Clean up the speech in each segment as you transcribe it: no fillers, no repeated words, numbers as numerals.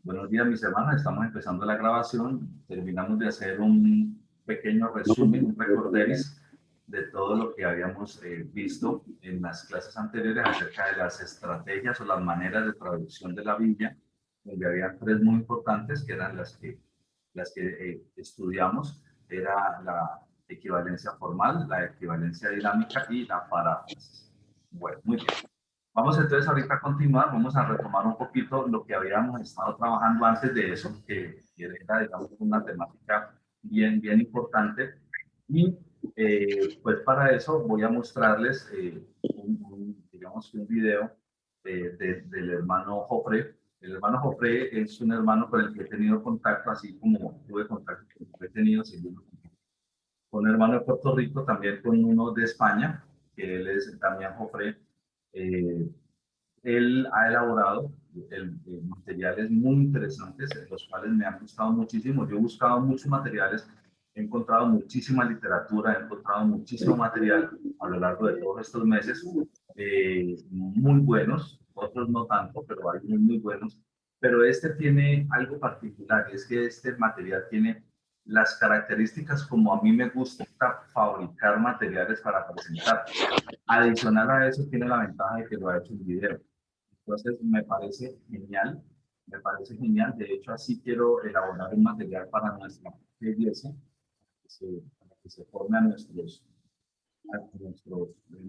Buenos días, mis hermanos. Estamos empezando la grabación. Terminamos de hacer un pequeño resumen, un recorderis de todo lo que habíamos visto en las clases anteriores acerca de las estrategias o las maneras de traducción de la Biblia, donde había tres muy importantes, que eran las que estudiamos. Era la equivalencia formal, la equivalencia dinámica y la paráfrasis. Bueno, muy bien. Vamos entonces ahorita a continuar, vamos a retomar un poquito lo que habíamos estado trabajando antes de eso, que era, digamos, una temática bien importante. Y pues para eso voy a mostrarles digamos, un video del hermano Jofre. El hermano Jofre es un hermano con el que he tenido contacto, así como tuve contacto, he tenido con un hermano de Puerto Rico, también con uno de España, que él es Damián Jofre. Eh, Él ha elaborado materiales muy interesantes, los cuales me han gustado muchísimo. Yo he buscado muchos materiales, he encontrado muchísima literatura, he encontrado muchísimo material a lo largo de todos estos meses, muy buenos, otros no tanto, pero hay muy buenos. Pero este tiene algo particular, y es que este material tiene las características como a mí me gusta fabricar materiales para presentar. Adicional a eso, tiene la ventaja de que lo ha hecho en video. Entonces, me parece genial, me parece genial. De hecho, así quiero elaborar un material para nuestra iglesia, para que se forme a nuestros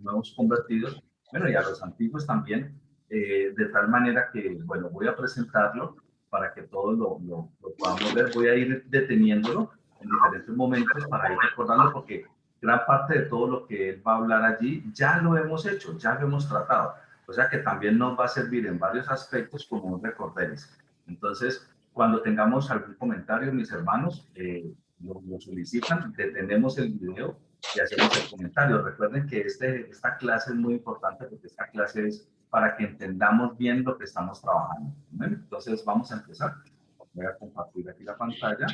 nuevos convertidos, bueno, y a los antiguos también, de tal manera que, bueno, voy a presentarlo para que todos lo podamos ver. Voy a ir deteniéndolo en diferentes momentos para ir recordando, porque gran parte de todo lo que él va a hablar allí ya lo hemos hecho, ya lo hemos tratado. O sea que también nos va a servir en varios aspectos como un recorderis. Entonces, cuando tengamos algún comentario, mis hermanos, lo solicitan, detenemos el video y hacemos el comentario. Recuerden que esta clase es muy importante porque esta clase es para que entendamos bien lo que estamos trabajando. ¿Bien? Entonces vamos a empezar. Voy a compartir aquí la pantalla.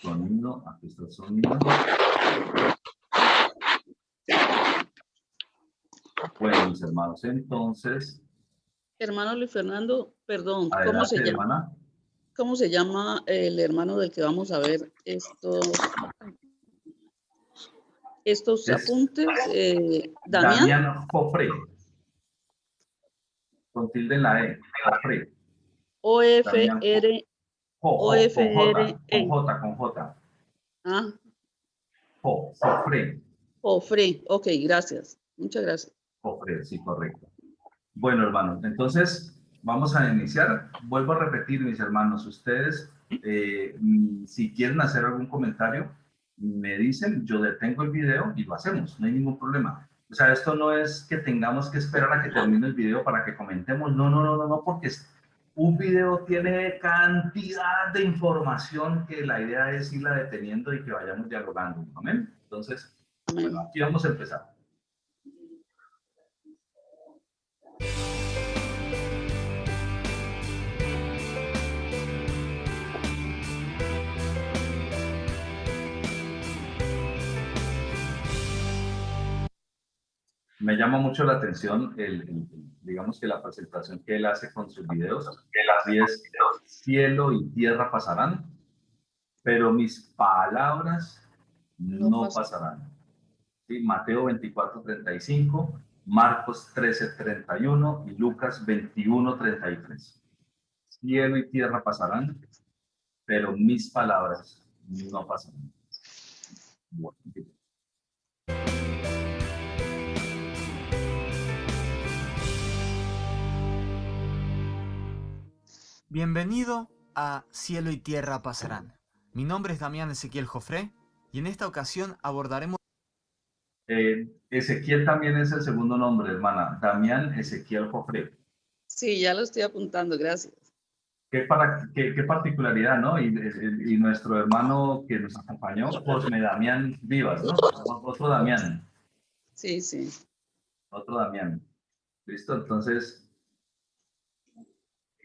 Sonido, aquí está el sonido. Bueno, mis hermanos, entonces... Hermano Luis Fernando, perdón, Adelante, hermana. ¿Cómo se llama el hermano del que vamos a ver estos apuntes? Damián Jofre. Con tilde en la E. Jofre. O-F-R. Con J. Ah. Jofre. Jofre. Ok, gracias. Muchas gracias. Jofre, sí, correcto. Bueno, hermanos, entonces vamos a iniciar. Vuelvo a repetir, mis hermanos, ustedes, si quieren hacer algún comentario, me dicen, yo detengo el video y lo hacemos, no hay ningún problema. O sea, esto no es que tengamos que esperar a que termine el video para que comentemos, no, porque un video tiene cantidad de información que la idea es irla deteniendo y que vayamos dialogando, ¿amén? Entonces, bueno, aquí vamos a empezar. Me llama mucho la atención digamos que la presentación que él hace con sus videos, y es cielo y tierra pasarán, pero mis palabras no pasarán. ¿Sí? Mateo 24:35, Marcos 13:31 y Lucas 21:33. Cielo y tierra pasarán, pero mis palabras no pasarán. Bueno, bienvenido a Cielo y Tierra Pasarán. Mi nombre es Damián Ezequiel Jofre y en esta ocasión abordaremos... Ezequiel también es el segundo nombre, hermana. Damián Ezequiel Jofre. Sí, ya lo estoy apuntando, gracias. Qué particularidad, ¿no? Y nuestro hermano que nos acompañó, Cosme Damián Vivas, ¿no? Otro Damián. Sí, sí. Otro Damián. ¿Listo? Entonces,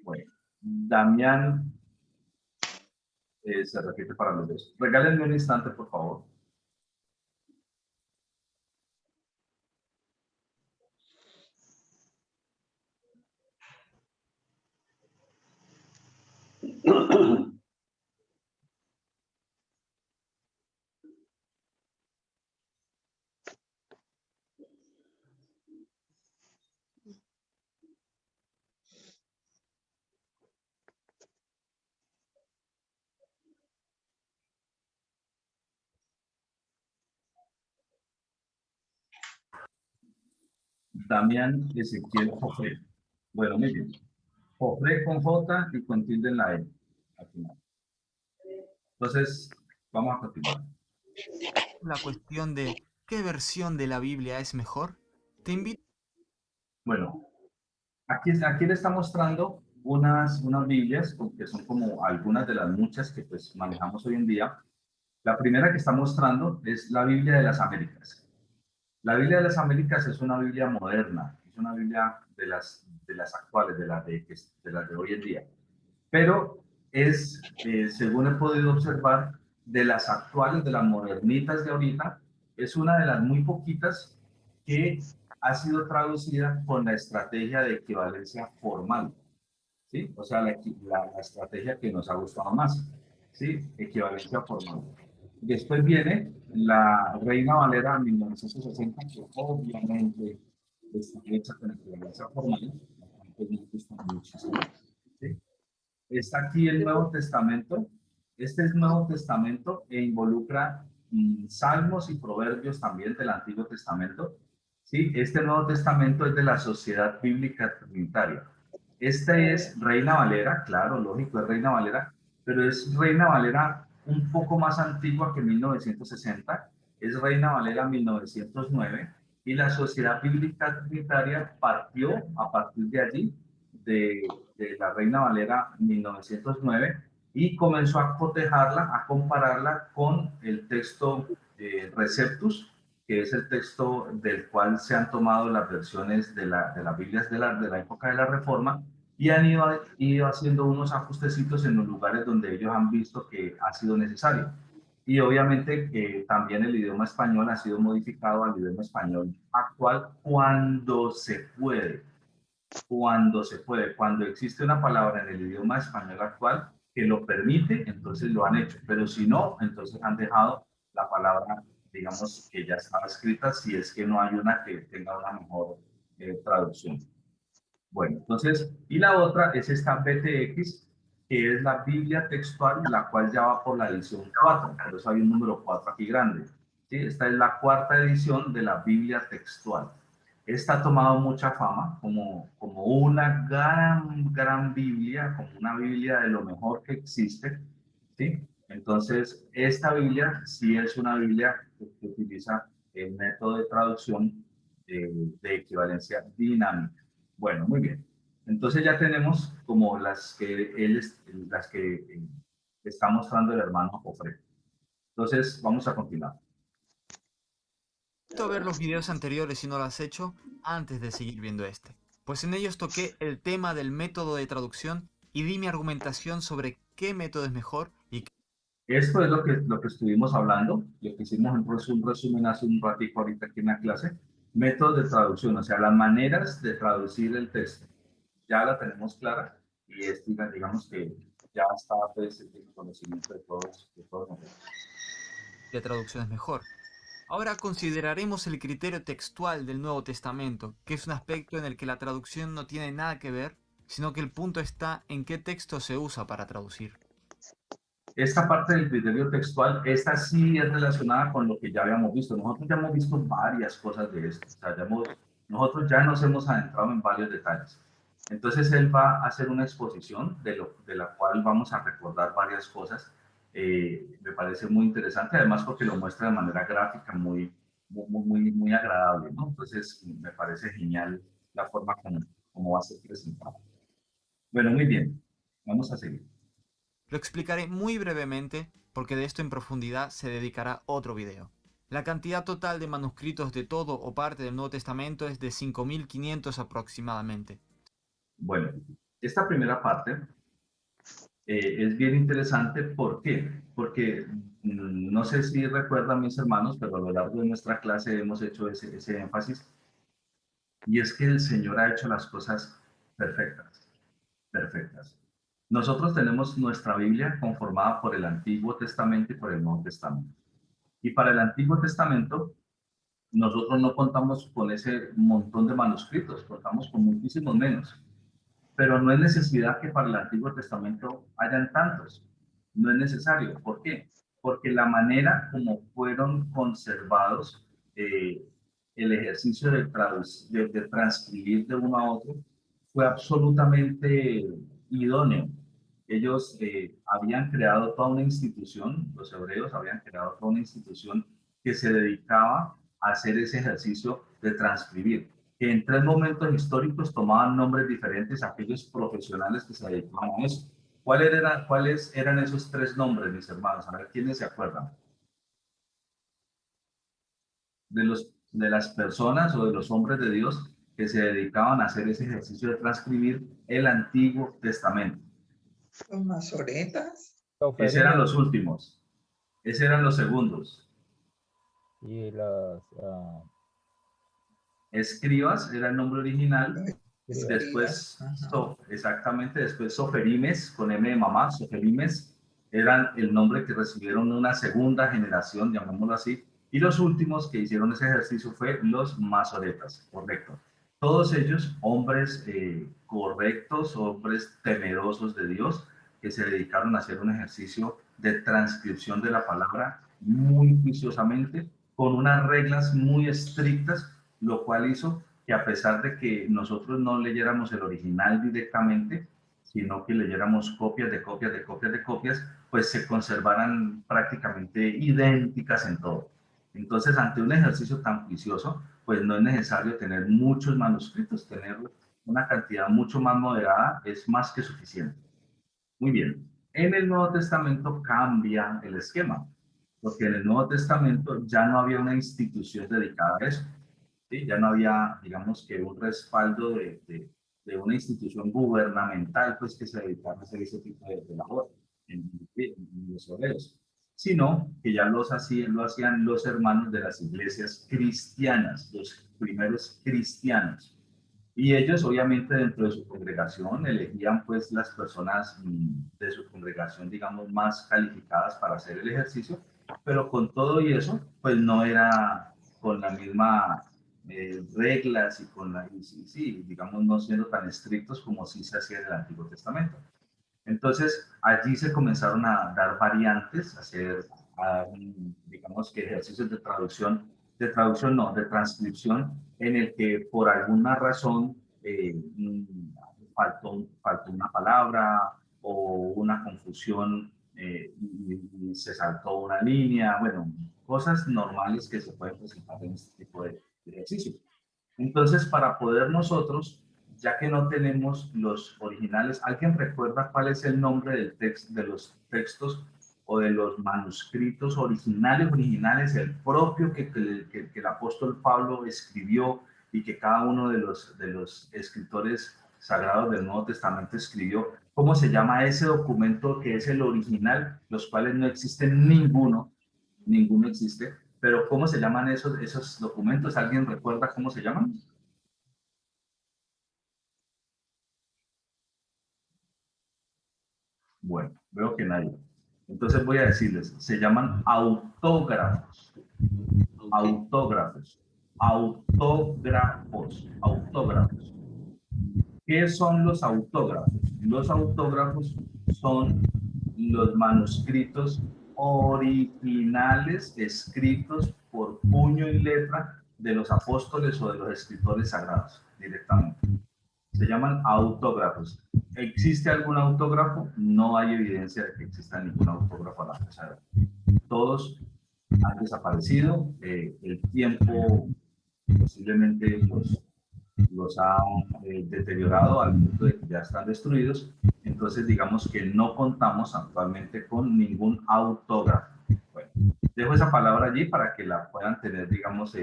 bueno, Damián se repite para los dos. Regálenme un instante, por favor. Damián Ezequiel Jofré. Bueno, muy bien. Jofré con J y con tilde en la E. Al final. Entonces, vamos a continuar. La cuestión de qué versión de la Biblia es mejor, te invito. Bueno, aquí le está mostrando unas Biblias, que son como algunas de las muchas que pues manejamos hoy en día. La primera que está mostrando es la Biblia de las Américas. La Biblia de las Américas es una Biblia moderna, es una Biblia de las actuales, de las de hoy en día. Pero es, según he podido observar, de las actuales, de las modernitas de ahorita, es una de las muy poquitas que ha sido traducida con la estrategia de equivalencia formal, ¿sí? O sea, la estrategia que nos ha gustado más, ¿sí? Equivalencia formal. Después viene la Reina Valera 1960, que obviamente está hecha con equivalencia formal, pues me gusta muchísimo, ¿sí? Está aquí el Nuevo Testamento. Este es Nuevo Testamento e involucra salmos y proverbios también del Antiguo Testamento. ¿Sí? Este Nuevo Testamento es de la Sociedad Bíblica Trinitaria. Este es Reina Valera, claro, lógico, es Reina Valera, pero es Reina Valera un poco más antigua que 1960. Es Reina Valera 1909 y la Sociedad Bíblica Trinitaria partió a partir de allí de la Reina Valera 1909 y comenzó a cotejarla, a compararla con el texto Receptus, que es el texto del cual se han tomado las versiones de las Biblias de la época de la Reforma y han ido haciendo unos ajustecitos en los lugares donde ellos han visto que ha sido necesario. Y obviamente que también el idioma español ha sido modificado al idioma español actual cuando se puede. Cuando existe una palabra en el idioma español actual que lo permite, entonces lo han hecho, pero si no, entonces han dejado la palabra, digamos, que ya estaba escrita, si es que no hay una que tenga una mejor traducción. Bueno, entonces, y la otra es esta BTX, que es la Biblia textual, la cual ya va por la edición 4, por eso hay un número 4 aquí grande. ¿Sí? Esta es la cuarta edición de la Biblia textual. Esta ha tomado mucha fama como una gran Biblia, como una Biblia de lo mejor que existe. ¿Sí? Entonces, esta Biblia sí es una Biblia que utiliza el método de traducción de equivalencia dinámica. Bueno, muy bien. Entonces ya tenemos como las que está mostrando el hermano Jofre. Entonces, vamos a continuar. Te invito a ver los videos anteriores si no lo has hecho antes de seguir viendo este, pues en ellos toqué el tema del método de traducción y di mi argumentación sobre qué método es mejor y qué. Esto es lo que estuvimos hablando, lo que hicimos en un resumen hace un ratito ahorita aquí en la clase. Métodos de traducción, o sea, las maneras de traducir el texto. Ya la tenemos clara y es, digamos que ya está pues, el conocimiento de todos nosotros. La traducción es mejor. Ahora consideraremos el criterio textual del Nuevo Testamento, que es un aspecto en el que la traducción no tiene nada que ver, sino que el punto está en qué texto se usa para traducir. Esta parte del criterio textual, esta sí es relacionada con lo que ya habíamos visto. Nosotros ya hemos visto varias cosas de esto. O sea, nosotros ya nos hemos adentrado en varios detalles. Entonces, él va a hacer una exposición de la cual vamos a recordar varias cosas. Me parece muy interesante, además porque lo muestra de manera gráfica muy agradable, ¿no? Entonces, me parece genial la forma como va a ser presentado. Bueno, muy bien. Vamos a seguir. Lo explicaré muy brevemente porque de esto en profundidad se dedicará otro video. La cantidad total de manuscritos de todo o parte del Nuevo Testamento es de 5.500 aproximadamente. Bueno, esta primera parte es bien interesante. ¿Por qué? Porque no sé si recuerdan mis hermanos, pero a lo largo de nuestra clase hemos hecho ese énfasis, y es que el Señor ha hecho las cosas perfectas, perfectas. Nosotros tenemos nuestra Biblia conformada por el Antiguo Testamento y por el Nuevo Testamento. Y para el Antiguo Testamento, nosotros no contamos con ese montón de manuscritos, contamos con muchísimos menos. Pero no es necesidad que para el Antiguo Testamento hayan tantos. No es necesario. ¿Por qué? Porque la manera como fueron conservados el ejercicio de transcribir de uno a otro fue absolutamente idóneo. Ellos habían creado toda una institución, los hebreos habían creado toda una institución que se dedicaba a hacer ese ejercicio de transcribir, que en 3 momentos históricos tomaban nombres diferentes a aquellos profesionales que se dedicaban a eso. ¿Cuáles eran esos 3 nombres, mis hermanos? A ver, ¿quiénes se acuerdan? De las personas o de los hombres de Dios que se dedicaban a hacer ese ejercicio de transcribir el Antiguo Testamento. Los masoretas. Esos eran los últimos. Esos eran los segundos. Y los Escribas era el nombre original. Escribas, Después, ajá. exactamente, después Soferimes, con M de mamá, Soferimes, eran el nombre que recibieron una segunda generación, llamémoslo así, y los últimos que hicieron ese ejercicio fue los masoretas, correcto. Todos ellos, hombres correctos, hombres temerosos de Dios, que se dedicaron a hacer un ejercicio de transcripción de la palabra muy juiciosamente, con unas reglas muy estrictas, lo cual hizo que a pesar de que nosotros no leyéramos el original directamente, sino que leyéramos copias de copias de copias de copias, pues se conservaran prácticamente idénticas en todo. Entonces, ante un ejercicio tan juicioso, pues no es necesario tener muchos manuscritos, tener una cantidad mucho más moderada es más que suficiente. Muy bien. En el Nuevo Testamento cambia el esquema, porque en el Nuevo Testamento ya no había una institución dedicada a eso. ¿Sí? Ya no había, digamos, que un respaldo de una institución gubernamental pues, que se dedicara a hacer ese tipo de labor en los obreros, sino que ya lo hacían los hermanos de las iglesias cristianas, los primeros cristianos. Y ellos, obviamente, dentro de su congregación, elegían pues las personas de su congregación, digamos, más calificadas para hacer el ejercicio, pero con todo y eso, pues no era con la misma reglas y con la, sí, digamos, no siendo tan estrictos como sí se hacía en el Antiguo Testamento. Entonces, allí se comenzaron a dar variantes, digamos que ejercicios de traducción no, de transcripción, en el que por alguna razón faltó una palabra o una confusión y se saltó una línea, bueno, cosas normales que se pueden presentar en este tipo de ejercicio. Entonces, para poder nosotros, ya que no tenemos los originales, ¿alguien recuerda cuál es el nombre de los textos o de los manuscritos originales, el propio que el apóstol Pablo escribió y que cada uno de los escritores sagrados del Nuevo Testamento escribió? ¿Cómo se llama ese documento que es el original, los cuales no existen ninguno existe? Pero ¿cómo se llaman esos documentos? ¿Alguien recuerda cómo se llaman? Bueno, veo que nadie. Entonces voy a decirles, se llaman autógrafos. Autógrafos. Autógrafos. Autógrafos. ¿Qué son los autógrafos? Los autógrafos son los manuscritos originales escritos por puño y letra de los apóstoles o de los escritores sagrados directamente. Se llaman autógrafos. ¿Existe algún autógrafo? No hay evidencia de que exista ningún autógrafo a la fecha de hoy. Todos han desaparecido. El tiempo posiblemente los ha deteriorado al punto de que ya están destruidos. Entonces, digamos que no contamos actualmente con ningún autógrafo. Bueno, dejo esa palabra allí para que la puedan tener, digamos,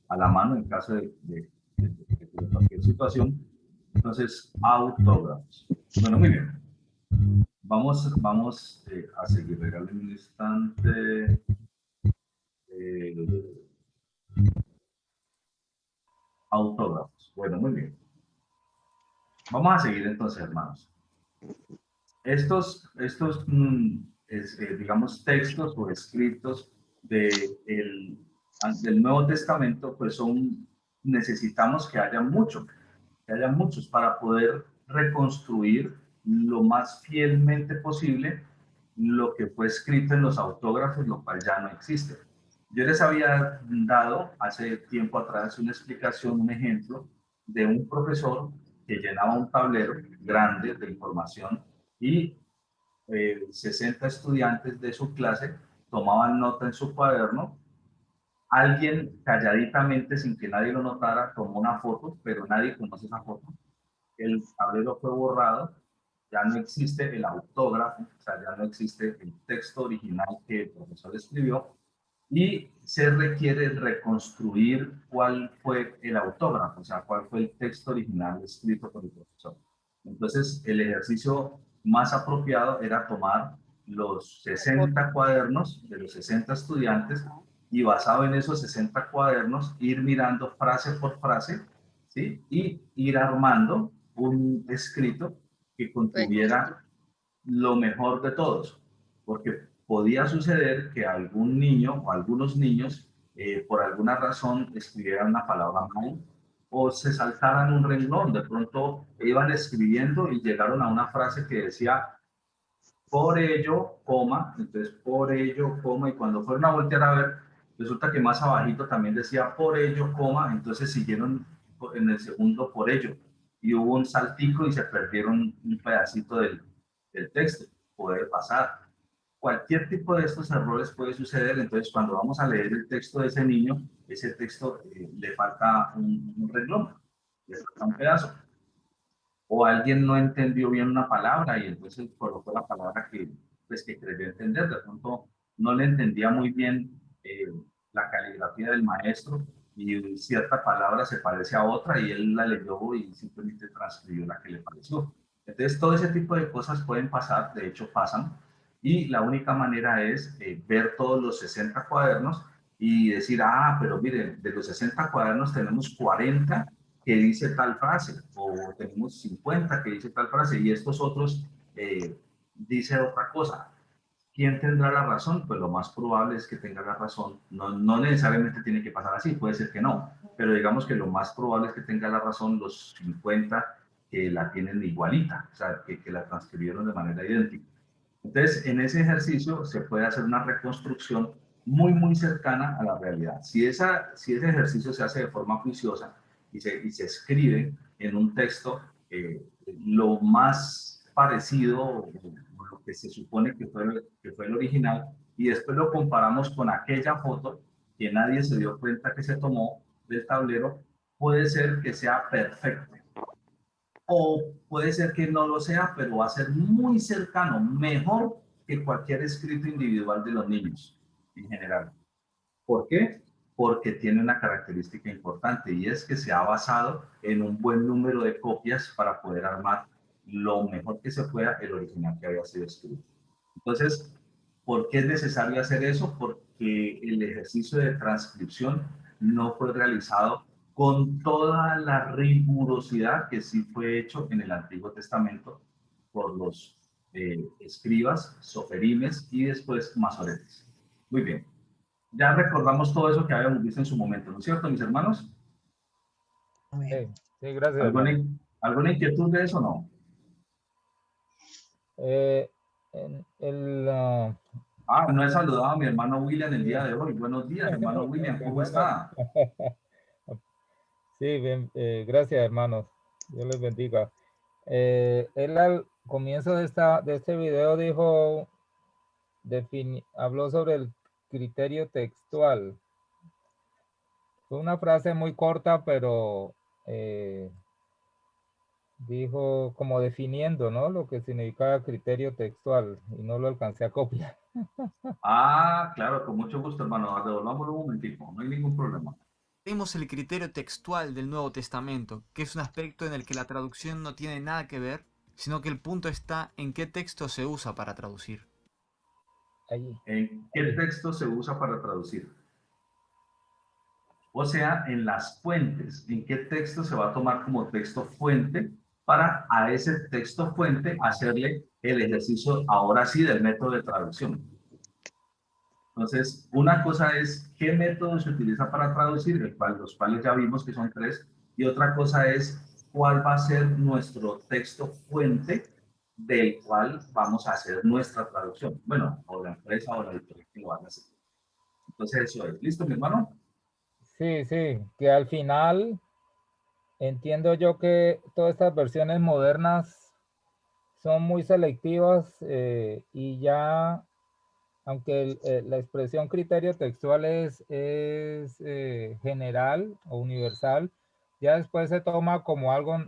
a la mano en caso de cualquier situación. Entonces, autógrafos. Bueno, muy bien. Vamos a seguir. Regálame un instante. Autógrafos. Bueno, muy bien. Vamos a seguir entonces, hermanos. Estos digamos, textos o escritos del Nuevo Testamento, pues necesitamos que haya muchos para poder reconstruir lo más fielmente posible lo que fue escrito en los autógrafos, lo cual ya no existe. Yo les había dado hace tiempo atrás una explicación, un ejemplo de un profesor que llenaba un tablero grande de información y 60 estudiantes de su clase tomaban nota en su cuaderno. Alguien calladitamente, sin que nadie lo notara, tomó una foto, pero nadie conoce esa foto. El tablero fue borrado, ya no existe el autógrafo, o sea, ya no existe el texto original que el profesor escribió, y se requiere reconstruir cuál fue el autógrafo, o sea, cuál fue el texto original escrito por el profesor. Entonces, el ejercicio más apropiado era tomar los 60 cuadernos de los 60 estudiantes y basado en esos 60 cuadernos, ir mirando frase por frase, ¿sí? Y ir armando un escrito que contuviera lo mejor de todos, porque podía suceder que algún niño o algunos niños por alguna razón escribieran una palabra mal o se saltaran un renglón, de pronto iban escribiendo y llegaron a una frase que decía por ello, coma, entonces por ello, coma, y cuando fueron a voltear a ver, resulta que más abajito también decía por ello, coma, entonces siguieron en el segundo por ello, y hubo un saltico y se perdieron un pedacito del texto. Puede pasar. Cualquier tipo de estos errores puede suceder, entonces cuando vamos a leer el texto de ese niño, ese texto le falta un renglón, le falta un pedazo o alguien no entendió bien una palabra y entonces colocó la palabra pues, que creyó entender. De pronto no le entendía muy bien la caligrafía del maestro y cierta palabra se parece a otra y él la leyó y simplemente transcribió la que le pareció. Entonces todo ese tipo de cosas pueden pasar, de hecho pasan, y la única manera es ver todos los 60 cuadernos y decir, ah, pero miren, de los 60 cuadernos tenemos 40 que dice tal frase, o tenemos 50 que dice tal frase, y estos otros dice otra cosa. ¿Quién tendrá la razón? Pues lo más probable es que tenga la razón. No, no necesariamente tiene que pasar así, puede ser que no, pero digamos que lo más probable es que tenga la razón los 50 que la tienen igualita, o sea, que la transcribieron de manera idéntica. Entonces, en ese ejercicio se puede hacer una reconstrucción muy cercana a la realidad. Si ese ejercicio se hace de forma juiciosa y se escribe en un texto lo más parecido o lo que se supone que fue el original, y después lo comparamos con aquella foto que nadie se dio cuenta que se tomó del tablero, puede ser que sea perfecto o puede ser que no lo sea, pero va a ser muy cercano, mejor que cualquier escrito individual de los niños en general. ¿Por qué? Porque tiene una característica importante y es que se ha basado en un buen número de copias para poder armar lo mejor que se pueda el original que había sido escrito. Entonces, ¿por qué es necesario hacer eso? Porque el ejercicio de transcripción no fue realizado con toda la rigurosidad que sí fue hecho en el Antiguo Testamento por los escribas, soferimes y después masoretes. Muy bien. Ya recordamos todo eso que habíamos visto en su momento, ¿no es cierto, mis hermanos? Sí, sí, gracias, ¿Alguna, hermano. ¿Alguna inquietud de eso o no? Eh, en el, No he saludado a mi hermano William el día de hoy. Buenos días, hermano William, ¿cómo Perdona. está? Sí, bien, gracias, hermanos. Dios les bendiga. Él al comienzo de este video dijo, habló sobre el criterio textual. Fue una frase muy corta, pero dijo como definiendo, ¿no? Lo que significaba criterio textual y no lo alcancé a copiar. Claro, con mucho gusto, hermano. Devolvámoslo un momentico, no hay ningún problema. Tenemos el criterio textual del Nuevo Testamento, que es un aspecto en el que la traducción no tiene nada que ver, sino que el punto está en qué texto se usa para traducir. Ahí, ¿En qué ahí. texto se usa para traducir? O sea, en las fuentes. ¿En qué texto se va a tomar como texto fuente para a ese texto fuente hacerle el ejercicio, ahora sí, del método de traducción. Entonces, una cosa es qué método se utiliza para traducir, los cuales ya vimos que son 3, y otra cosa es cuál va a ser nuestro texto fuente del cual vamos a hacer nuestra traducción. Bueno, o la empresa o la editorial que lo van a hacer. Entonces, eso es. ¿Listo, mi hermano? Sí, sí, que al final entiendo yo que todas estas versiones modernas son muy selectivas y ya, aunque la expresión criterio textual es general o universal, ya después se toma como algo,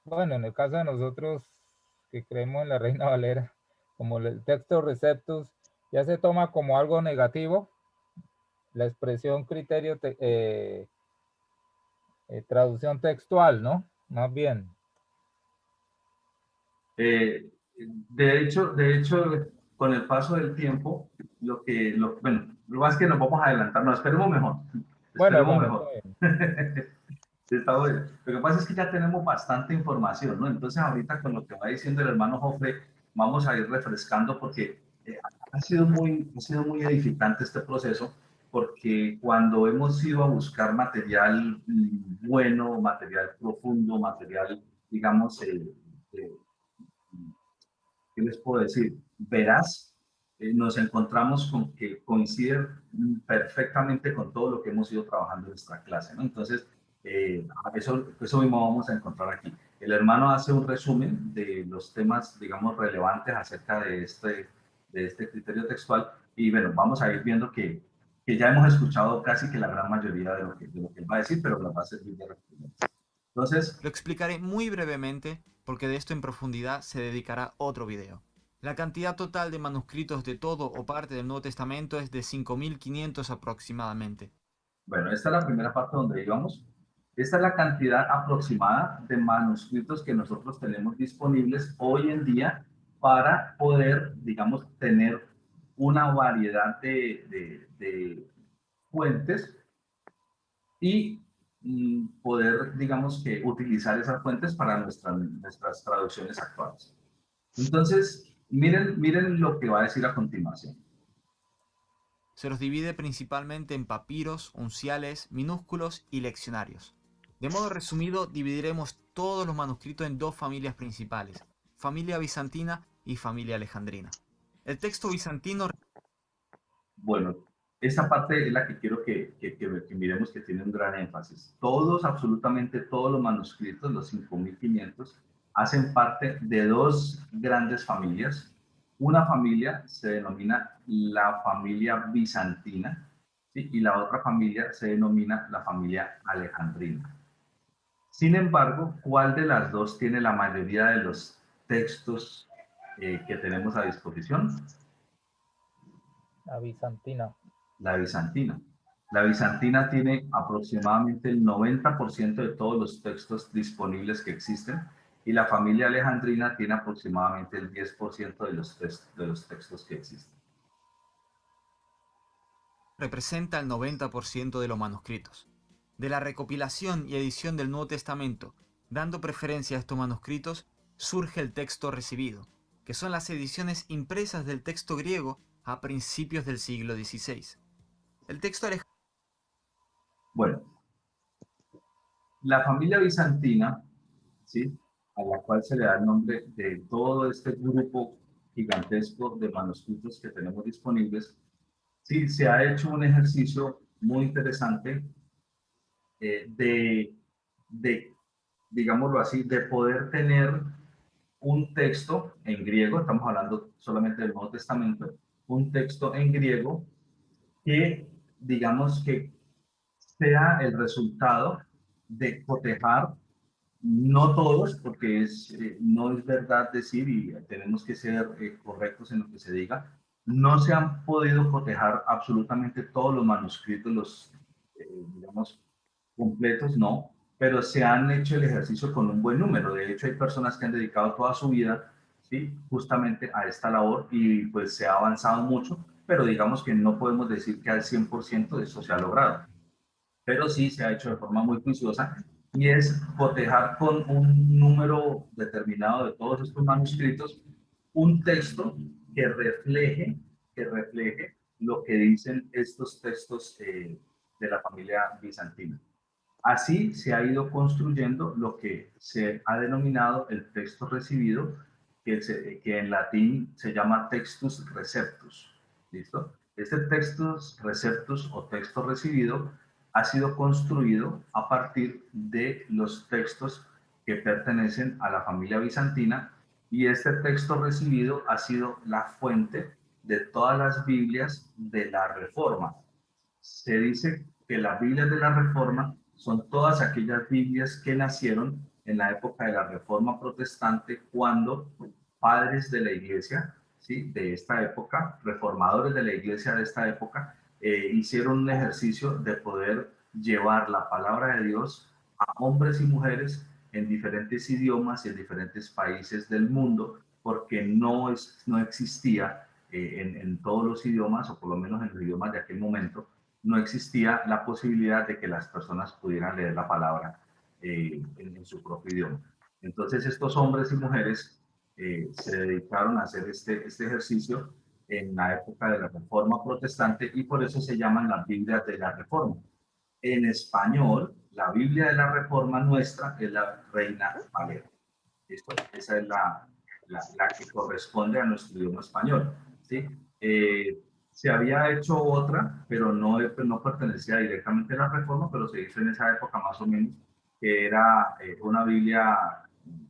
bueno, en el caso de nosotros que creemos en la Reina Valera, como el texto receptus, ya se toma como algo negativo, la expresión criterio, traducción textual, ¿no? Más bien. De hecho, con el paso del tiempo, bueno, lo más que nos vamos a adelantar, no, esperemos mejor. Bueno, Esperemos hermano, está mejor. bien. Sí, está bueno. Lo que pasa es que ya tenemos bastante información, ¿no? Entonces, ahorita con lo que va diciendo el hermano Jofre, vamos a ir refrescando porque ha sido muy edificante este proceso, porque cuando hemos ido a buscar material bueno, material profundo, material, digamos, ¿qué les puedo decir? Veraz, nos encontramos con que coincide perfectamente con todo lo que hemos ido trabajando en nuestra clase, ¿no? Entonces, eso mismo vamos a encontrar aquí. El hermano hace un resumen de los temas, digamos, relevantes acerca de este criterio textual y bueno, vamos a ir viendo que ya hemos escuchado casi que la gran mayoría de lo que él va a decir, pero nos va a servir de referencia. Entonces, Lo explicaré muy brevemente porque de esto en profundidad se dedicará otro video. La cantidad total de manuscritos de todo o parte del Nuevo Testamento es de 5.500 aproximadamente. bueno, esta es la primera parte donde íbamos. Esta es la cantidad aproximada de manuscritos que nosotros tenemos disponibles hoy en día para poder, digamos, tener una variedad de fuentes y poder, digamos, que utilizar esas fuentes para nuestras traducciones actuales. Entonces, miren lo que va a decir a continuación. Se los divide principalmente en papiros, unciales, minúsculos y leccionarios. De modo resumido, dividiremos todos los manuscritos en dos familias principales, familia bizantina y familia alejandrina. El texto bizantino. Bueno, esta parte es la que quiero que miremos que tiene un gran énfasis. Todos, absolutamente todos los manuscritos, los 5.500, hacen parte de dos grandes familias. Una familia se denomina la familia bizantina, ¿sí? Y la otra familia se denomina la familia alejandrina. Sin embargo, ¿cuál de las dos tiene la mayoría de los textos que tenemos a disposición? La bizantina. La bizantina. La bizantina tiene aproximadamente el 90% de todos los textos disponibles que existen y la familia alejandrina tiene aproximadamente el 10% de los textos que existen. Representa el 90% de los manuscritos. De la recopilación y edición del Nuevo Testamento, dando preferencia a estos manuscritos, surge el texto recibido, que son las ediciones impresas del texto griego a principios del siglo XVI. El texto alejandrino. Bueno, la familia bizantina, ¿sí?, a la cual se le da el nombre de todo este grupo gigantesco de manuscritos que tenemos disponibles, sí, se ha hecho un ejercicio muy interesante de, digámoslo así, de poder tener un texto en griego, estamos hablando solamente del Nuevo Testamento, un texto en griego que, digamos que sea el resultado de cotejar, no todos, porque no es verdad decir, y tenemos que ser correctos en lo que se diga, no se han podido cotejar absolutamente todos los manuscritos, digamos, completos, no, pero se han hecho el ejercicio con un buen número. De hecho, hay personas que han dedicado toda su vida, ¿sí?, justamente a esta labor y pues se ha avanzado mucho, pero digamos que no podemos decir que al 100% de eso se ha logrado, pero sí se ha hecho de forma muy juiciosa y es cotejar con un número determinado de todos estos manuscritos un texto que refleje lo que dicen estos textos de la familia bizantina. Así se ha ido construyendo lo que se ha denominado el texto recibido, que en latín se llama textus receptus. ¿Listo? Este textus receptus o texto recibido ha sido construido a partir de los textos que pertenecen a la familia bizantina, y este texto recibido ha sido la fuente de todas las Biblias de la Reforma. Se dice que las Biblias de la Reforma son todas aquellas Biblias que nacieron en la época de la Reforma Protestante, cuando padres de la Iglesia, ¿sí?, de esta época, reformadores de la Iglesia de esta época, hicieron un ejercicio de poder llevar la palabra de Dios a hombres y mujeres en diferentes idiomas y en diferentes países del mundo, porque no existía en todos los idiomas, o por lo menos en los idiomas de aquel momento, no existía la posibilidad de que las personas pudieran leer la palabra en su propio idioma. Entonces estos hombres y mujeres se dedicaron a hacer este ejercicio en la época de la Reforma Protestante, y por eso se llaman las Biblias de la Reforma. En español, la Biblia de la Reforma nuestra es la Reina Valera. Esa es la que corresponde a nuestro idioma español, ¿sí? Se había hecho otra, pero no pertenecía directamente a la Reforma, pero se hizo en esa época más o menos, que era una Biblia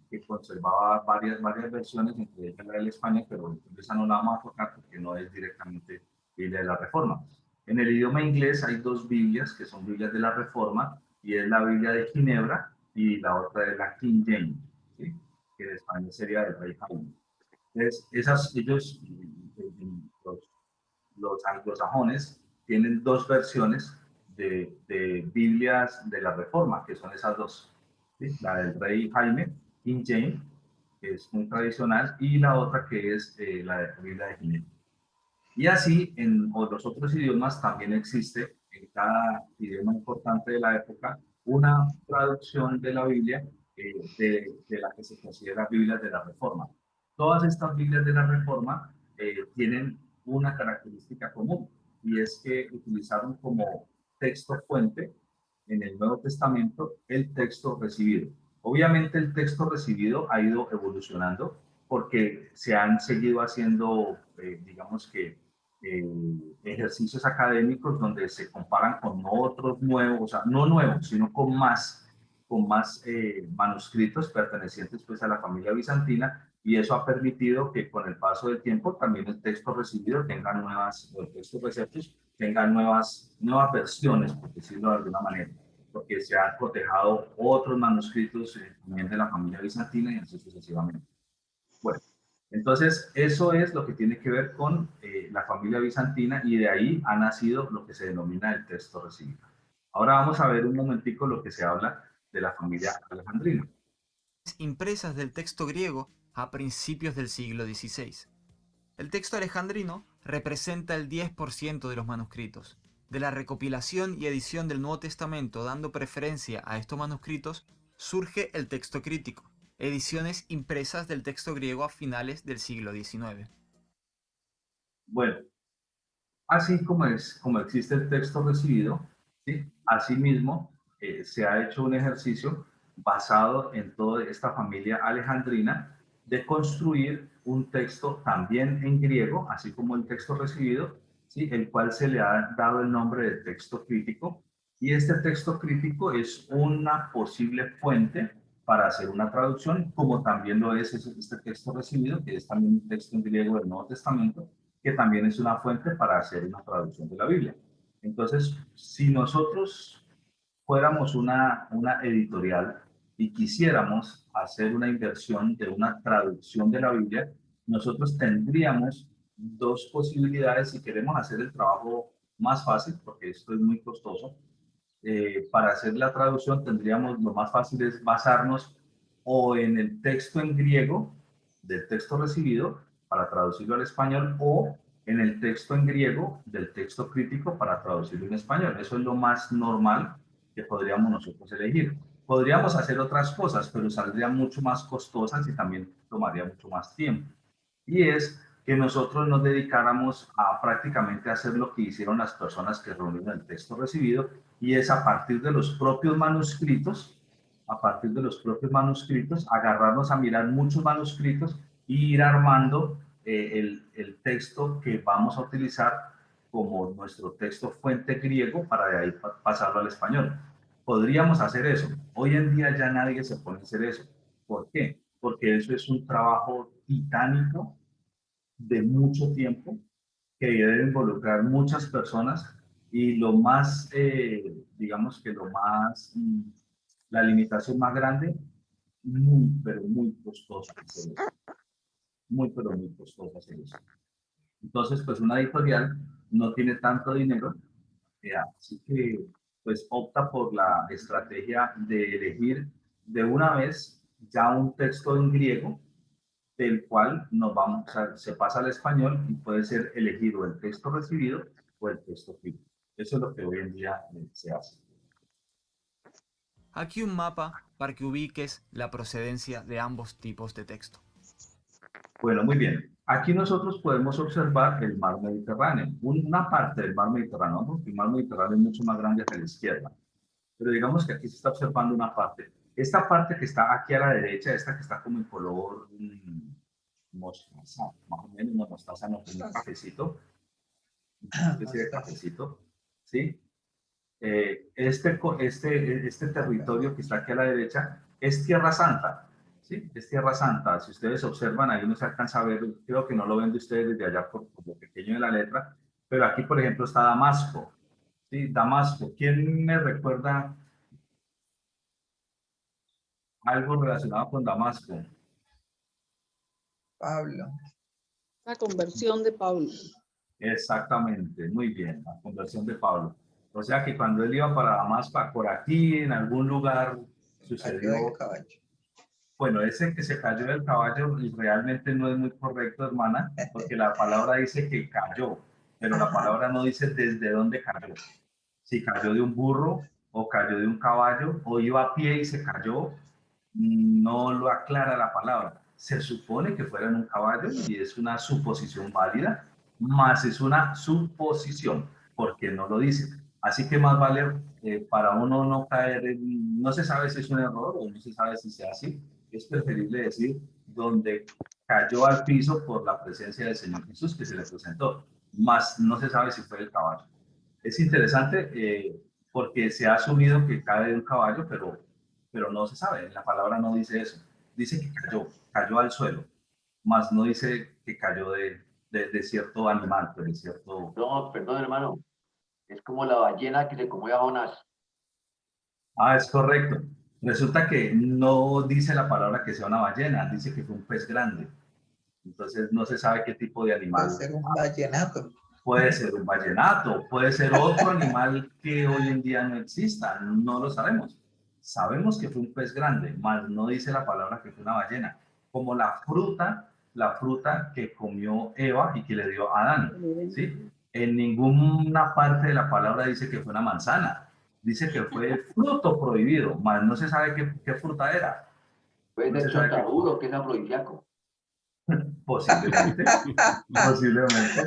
que conservaba varias versiones, entre ellas la del español, pero esa no la vamos a tocar porque no es directamente Biblia de la Reforma. En el idioma inglés hay dos Biblias que son Biblias de la Reforma, y es la Biblia de Ginebra y la otra es la King James, ¿sí?, que en español sería el Rey Jaime. Entonces, ellos, los anglosajones, tienen dos versiones de Biblias de la Reforma, que son esas dos, ¿sí?, la del Rey Jaime, King James, que es muy tradicional, y la otra que es la de la Biblia de Ginebra. Y así en los otros idiomas también existe en cada idioma importante de la época una traducción de la Biblia de la que se considera Biblia de la Reforma. Todas estas Biblias de la Reforma tienen una característica común, y es que utilizaron como texto fuente en el Nuevo Testamento el texto recibido. Obviamente el texto recibido ha ido evolucionando porque se han seguido haciendo, digamos que, ejercicios académicos donde se comparan con otros nuevos, o sea, no nuevos, sino con más manuscritos pertenecientes pues a la familia bizantina, y eso ha permitido que con el paso del tiempo también el texto recibido tenga el texto receptus tenga nuevas versiones, por decirlo de alguna manera, porque se han cotejado otros manuscritos también de la familia bizantina, y así sucesivamente. Bueno, entonces eso es lo que tiene que ver con la familia bizantina, y de ahí ha nacido lo que se denomina el texto recibido. Ahora vamos a ver un momentico lo que se habla de la familia alejandrina. Impresas del texto griego a principios del siglo XVI. El texto alejandrino representa el 10% de los manuscritos. De la recopilación y edición del Nuevo Testamento, dando preferencia a estos manuscritos, surge el texto crítico, ediciones impresas del texto griego a finales del siglo XIX. Bueno, así como existe el texto recibido, ¿sí?, asimismo se ha hecho un ejercicio basado en toda esta familia alejandrina de construir un texto también en griego, así como el texto recibido, ¿sí?, el cual se le ha dado el nombre de texto crítico. Y este texto crítico es una posible fuente para hacer una traducción, como también lo es este texto recibido, que es también un texto en griego del Nuevo Testamento, que también es una fuente para hacer una traducción de la Biblia. Entonces, si nosotros fuéramos una editorial y quisiéramos hacer una inversión de una traducción de la Biblia, nosotros tendríamos dos posibilidades si queremos hacer el trabajo más fácil, porque esto es muy costoso. Para hacer la traducción lo más fácil es basarnos o en el texto en griego del texto recibido para traducirlo al español, o en el texto en griego del texto crítico para traducirlo en español. Eso es lo más normal que podríamos nosotros elegir. Podríamos hacer otras cosas, pero saldrían mucho más costosas y también tomaría mucho más tiempo. Y es que nosotros nos dedicáramos a prácticamente hacer lo que hicieron las personas que reunieron el texto recibido, y es a partir de los propios manuscritos, agarrarnos a mirar muchos manuscritos y ir armando el texto que vamos a utilizar como nuestro texto fuente griego para de ahí pasarlo al español. Podríamos hacer eso. Hoy en día ya nadie se pone a hacer eso. ¿Por qué? Porque eso es un trabajo titánico de mucho tiempo que debe involucrar muchas personas, y lo más, digamos que lo más, la limitación más grande, muy, pero muy costoso hacer eso. Muy, pero muy costoso hacer eso. Entonces, pues una editorial no tiene tanto dinero, así que pues opta por la estrategia de elegir de una vez ya un texto en griego, del cual nos vamos se pasa al español y puede ser elegido el texto recibido o el texto fijo. Eso es lo que hoy en día se hace. Aquí un mapa para que ubiques la procedencia de ambos tipos de texto. Bueno, muy bien. Aquí nosotros podemos observar el mar Mediterráneo, una parte del mar Mediterráneo, ¿no? Porque el mar Mediterráneo es mucho más grande hacia la izquierda. Pero digamos que aquí se está observando una parte. Esta parte que está aquí a la derecha, esta que está como en color mostaza, más o menos, no mostaza, no, como un cafecito, una especie de cafecito, ¿sí? Este territorio que está aquí a la derecha es Tierra Santa, ¿sí? Es Tierra Santa. Si ustedes observan, ahí no se alcanza a ver, creo que no lo ven de ustedes desde allá por lo pequeño de la letra, pero aquí, por ejemplo, está Damasco, ¿sí? Damasco. ¿Quién me recuerda algo relacionado con Damasco? Pablo. La conversión de Pablo. Exactamente, muy bien, la conversión de Pablo. O sea que cuando él iba para Damasco, por aquí en algún lugar Cayó del sucedió. caballo. Bueno, ese que se cayó del caballo realmente no es muy correcto, hermana, porque la palabra dice que cayó, pero la palabra no dice desde dónde cayó. Si cayó de un burro, o cayó de un caballo, o iba a pie y se cayó, no lo aclara la palabra. Se supone que fuera en un caballo y es una suposición válida, más es una suposición, porque no lo dice. Así que más vale, para uno no caer en, no se sabe si es un error o no se sabe si sea así, es preferible decir donde cayó al piso por la presencia del Señor Jesús que se le presentó, más no se sabe si fue el caballo. Es interesante porque se ha asumido que cae de un caballo, pero no se sabe, la palabra no dice eso. Dice que cayó al suelo, más no dice que cayó de cierto animal, de cierto... No, perdón, hermano. Es como la ballena que se comió a Jonás. Ah, es correcto. Resulta que no dice la palabra que sea una ballena, dice que fue un pez grande. Entonces no se sabe qué tipo de animal. Puede ser un vallenato. Puede ser un vallenato, puede ser otro animal que hoy en día no exista, no lo sabemos. Sabemos que fue un pez grande, mas no dice la palabra que fue una ballena. Como la fruta que comió Eva y que le dio a Adán, ¿sí? En ninguna parte de la palabra dice que fue una manzana. Dice que fue el fruto prohibido, mas no se sabe qué fruta era. Puede No ser se sabe qué chontaduro, que es afrodisíaco. posiblemente, posiblemente.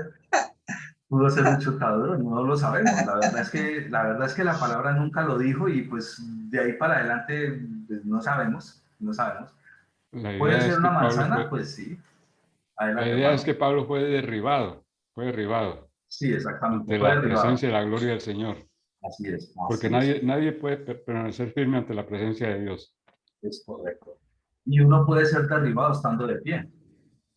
Pudo ser un chutador, no lo sabemos. La verdad es que la palabra nunca lo dijo, y pues de ahí para adelante pues, no sabemos. La ¿Puede idea ser es que una Pablo manzana? fue, Pues sí. la Adelante, idea es hermano. que Pablo fue derribado Sí, exactamente. ante Fue la derribado. presencia y la gloria del Señor, Así es, porque así es. nadie puede permanecer firme ante la presencia de Dios. Es correcto. Y uno puede ser derribado estando de pie.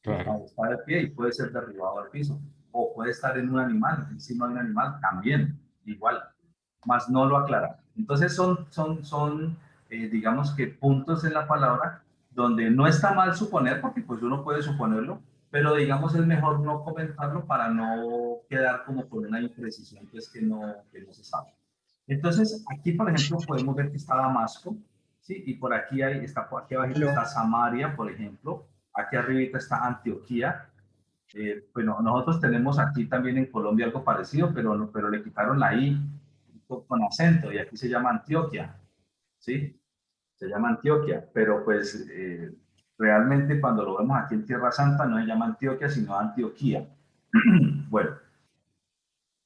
Claro. Está de pie y puede ser derribado al piso. O puede estar en un animal, encima de un animal, también, igual. Más no lo aclara. Entonces son digamos que puntos en la palabra donde no está mal suponer, porque pues uno puede suponerlo, pero digamos es mejor no comentarlo para no quedar como con una imprecisión pues que no se sabe. Entonces aquí por ejemplo podemos ver que está Damasco, ¿sí? Y por aquí por aquí abajo está Samaria, por ejemplo. Aquí arribita está Antioquía. Bueno, nosotros tenemos aquí también en Colombia algo parecido, pero le quitaron la I con acento y aquí se llama Antioquia, ¿sí? se llama Antioquia, pero pues realmente cuando lo vemos aquí en Tierra Santa no se llama Antioquia, sino Antioquía. Bueno,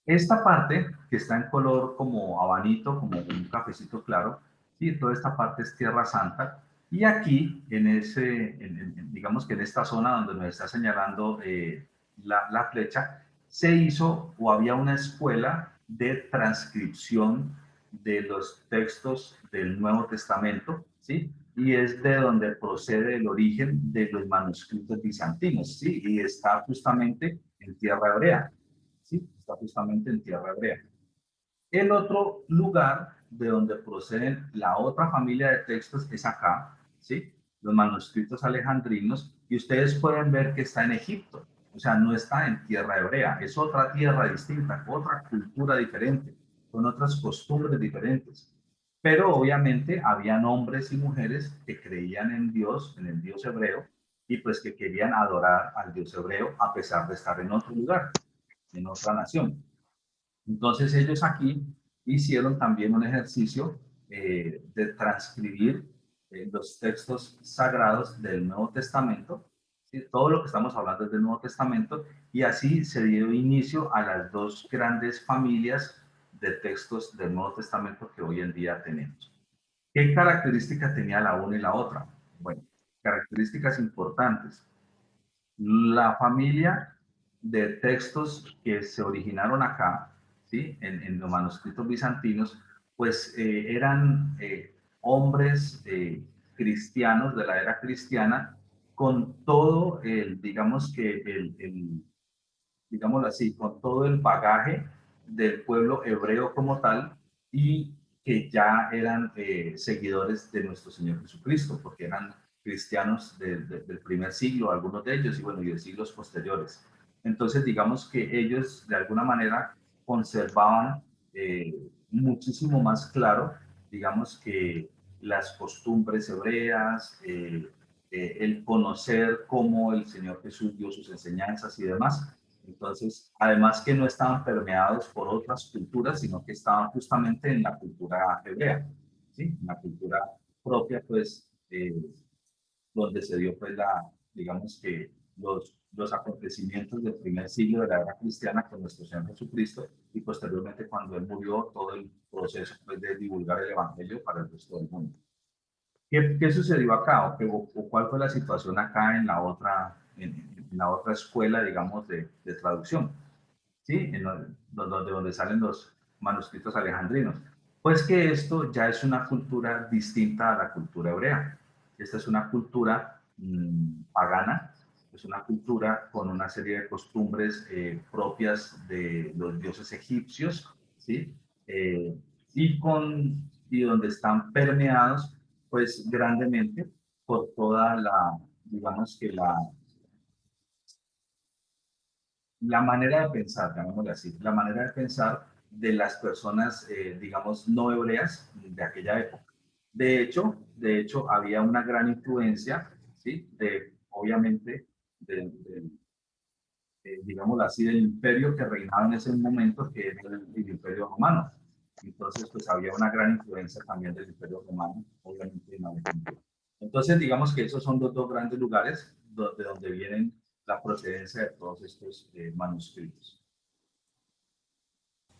esta parte que está en color como habanito, como un cafecito claro, ¿sí? Toda esta parte es Tierra Santa. Y aquí, digamos que en esta zona donde nos está señalando la flecha, se hizo o había una escuela de transcripción de los textos del Nuevo Testamento, ¿sí? Y es de donde procede el origen de los manuscritos bizantinos, ¿sí? Y está justamente en tierra hebrea, ¿sí? Está justamente en tierra hebrea. El otro lugar de donde proceden la otra familia de textos es acá, ¿sí? Los manuscritos alejandrinos, y ustedes pueden ver que está en Egipto, o sea, no está en tierra hebrea, es otra tierra distinta, otra cultura diferente, con otras costumbres diferentes. Pero obviamente habían hombres y mujeres que creían en Dios, en el Dios hebreo, y pues que querían adorar al Dios hebreo a pesar de estar en otro lugar, en otra nación. Entonces ellos aquí hicieron también un ejercicio de transcribir los textos sagrados del Nuevo Testamento, ¿sí? Todo lo que estamos hablando es del Nuevo Testamento, y así se dio inicio a las dos grandes familias de textos del Nuevo Testamento que hoy en día tenemos. ¿Qué características tenía la una y la otra? Bueno, características importantes. La familia de textos que se originaron acá, ¿sí? En los manuscritos bizantinos, pues eran hombres cristianos de la era cristiana con todo el, digamos que digámoslo así, con todo el bagaje del pueblo hebreo como tal, y que ya eran seguidores de nuestro Señor Jesucristo, porque eran cristianos del primer siglo, algunos de ellos, y bueno, y de siglos posteriores. Entonces, digamos que ellos de alguna manera conservaban muchísimo más claro, digamos que las costumbres hebreas, el conocer cómo el Señor Jesús dio sus enseñanzas y demás. Entonces, además que no estaban permeados por otras culturas, sino que estaban justamente en la cultura hebrea, ¿sí? En la cultura propia, pues, donde se dio, pues, digamos que los acontecimientos del primer siglo de la era cristiana con nuestro Señor Jesucristo, y posteriormente cuando Él murió, todo el proceso, pues, de divulgar el Evangelio para el resto del mundo. ¿Qué sucedió acá? ¿O cuál fue la situación acá en la otra, en la otra escuela, digamos, de traducción? ¿Sí? Donde salen los manuscritos alejandrinos. Pues que esto ya es una cultura distinta a la cultura hebrea. Esta es una cultura pagana, es una cultura con una serie de costumbres propias de los dioses egipcios, ¿sí? Y donde están permeados, pues, grandemente por toda digamos que la manera de pensar, llamémosle así, la manera de pensar de las personas, digamos, no hebreas de aquella época. De hecho, había una gran influencia, ¿sí? Obviamente, digámoslo así, del imperio que reinaba en ese momento, que era el imperio romano. Entonces, pues había una gran influencia también del imperio romano, obviamente, en Alejandría. Entonces, digamos que esos son los dos grandes lugares de donde vienen la procedencia de todos estos manuscritos.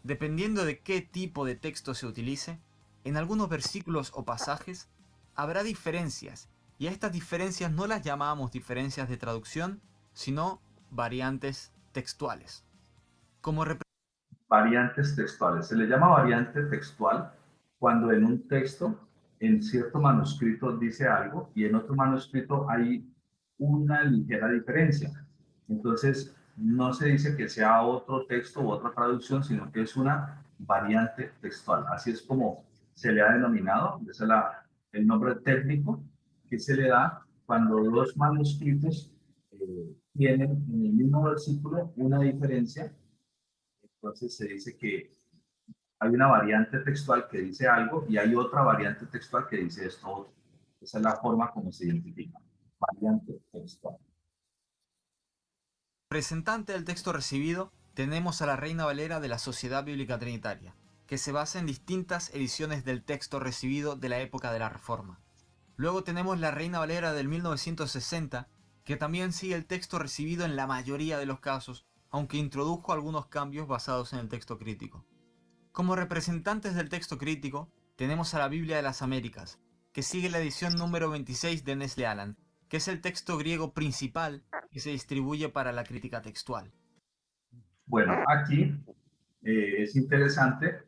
Dependiendo de qué tipo de texto se utilice, en algunos versículos o pasajes habrá diferencias, y a estas diferencias no las llamamos diferencias de traducción, sino variantes textuales. Variantes textuales. Se le llama variante textual cuando en un texto, en cierto manuscrito dice algo y en otro manuscrito hay una ligera diferencia. Entonces, no se dice que sea otro texto u otra traducción, sino que es una variante textual. Así es como se le ha denominado, ese es el nombre técnico que se le da cuando dos manuscritos tienen en el mismo versículo una diferencia. Entonces se dice que hay una variante textual que dice algo y hay otra variante textual que dice esto otro. Esa es la forma como se identifica. Variante textual. Representante del texto recibido, tenemos a la Reina Valera de la Sociedad Bíblica Trinitaria, que se basa en distintas ediciones del texto recibido de la época de la Reforma. Luego tenemos la Reina Valera del 1960, que también sigue el texto recibido en la mayoría de los casos, aunque introdujo algunos cambios basados en el texto crítico. Como representantes del texto crítico, tenemos a la Biblia de las Américas, que sigue la edición número 26 de Nestle Aland, que es el texto griego principal que se distribuye para la crítica textual. Bueno, aquí es interesante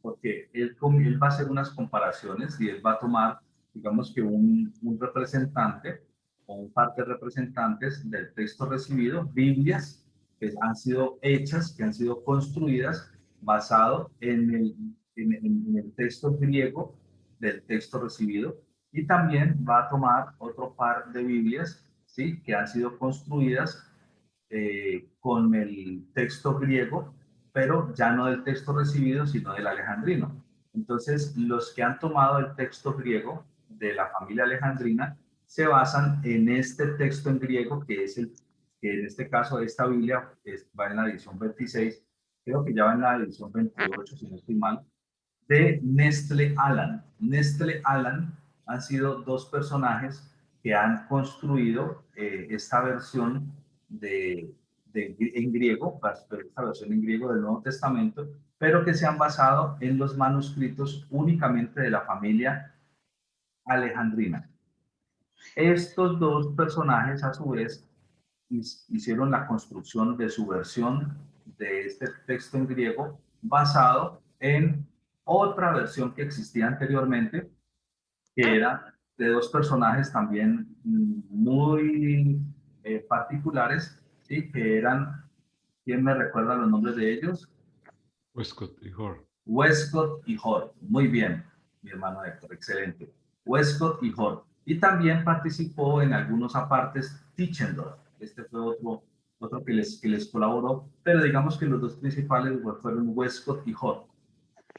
porque él va a hacer unas comparaciones y él va a tomar, digamos que un representante o un par de representantes del texto recibido, Biblias que han sido hechas, que han sido construidas basado en el texto griego del texto recibido, y también va a tomar otro par de Biblias, ¿sí?, que han sido construidas con el texto griego, pero ya no del texto recibido, sino del alejandrino. Entonces, los que han tomado el texto griego de la familia alejandrina se basan en este texto en griego, que es que en este caso esta Biblia va en la edición 26, creo que ya va en la edición 28, si no estoy mal, de Nestle Aland. Nestle Aland han sido dos personajes que han construido esta versión en griego, esta versión en griego del Nuevo Testamento, pero que se han basado en los manuscritos únicamente de la familia alejandrina. Estos dos personajes, a su vez, hicieron la construcción de su versión de este texto en griego basado en otra versión que existía anteriormente, que era de dos personajes también muy particulares, ¿sí?, que eran, ¿quién me recuerda los nombres de ellos? Westcott y Hort. Westcott y Hort. Muy bien, mi hermano Héctor, excelente. Westcott y Hort. Y también participó en algunos apartes Tischendorf. Este fue otro que les colaboró, pero digamos que los dos principales fueron Westcott y Hort.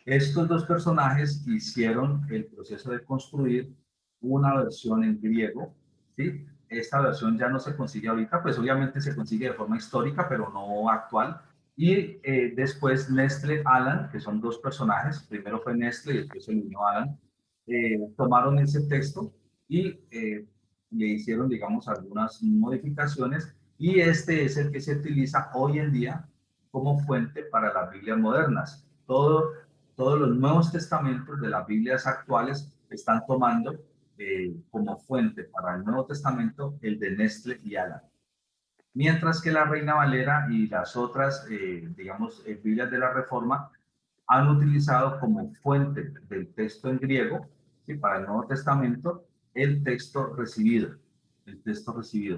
Estos dos personajes hicieron el proceso de construir una versión en griego, ¿sí? Esta versión ya no se consigue ahorita, pues obviamente se consigue de forma histórica, pero no actual. Y después Nestle Aland, que son dos personajes, primero fue Nestle y después se unió Aland, tomaron ese texto y le hicieron, digamos, algunas modificaciones, y este es el que se utiliza hoy en día como fuente para las Biblias modernas. Todos los nuevos testamentos de las Biblias actuales están tomando como fuente para el Nuevo Testamento el de Nestle y Aland. Mientras que la Reina Valera y las otras, digamos, Biblias de la Reforma han utilizado como fuente del texto en griego, ¿sí?, para el Nuevo Testamento, el texto recibido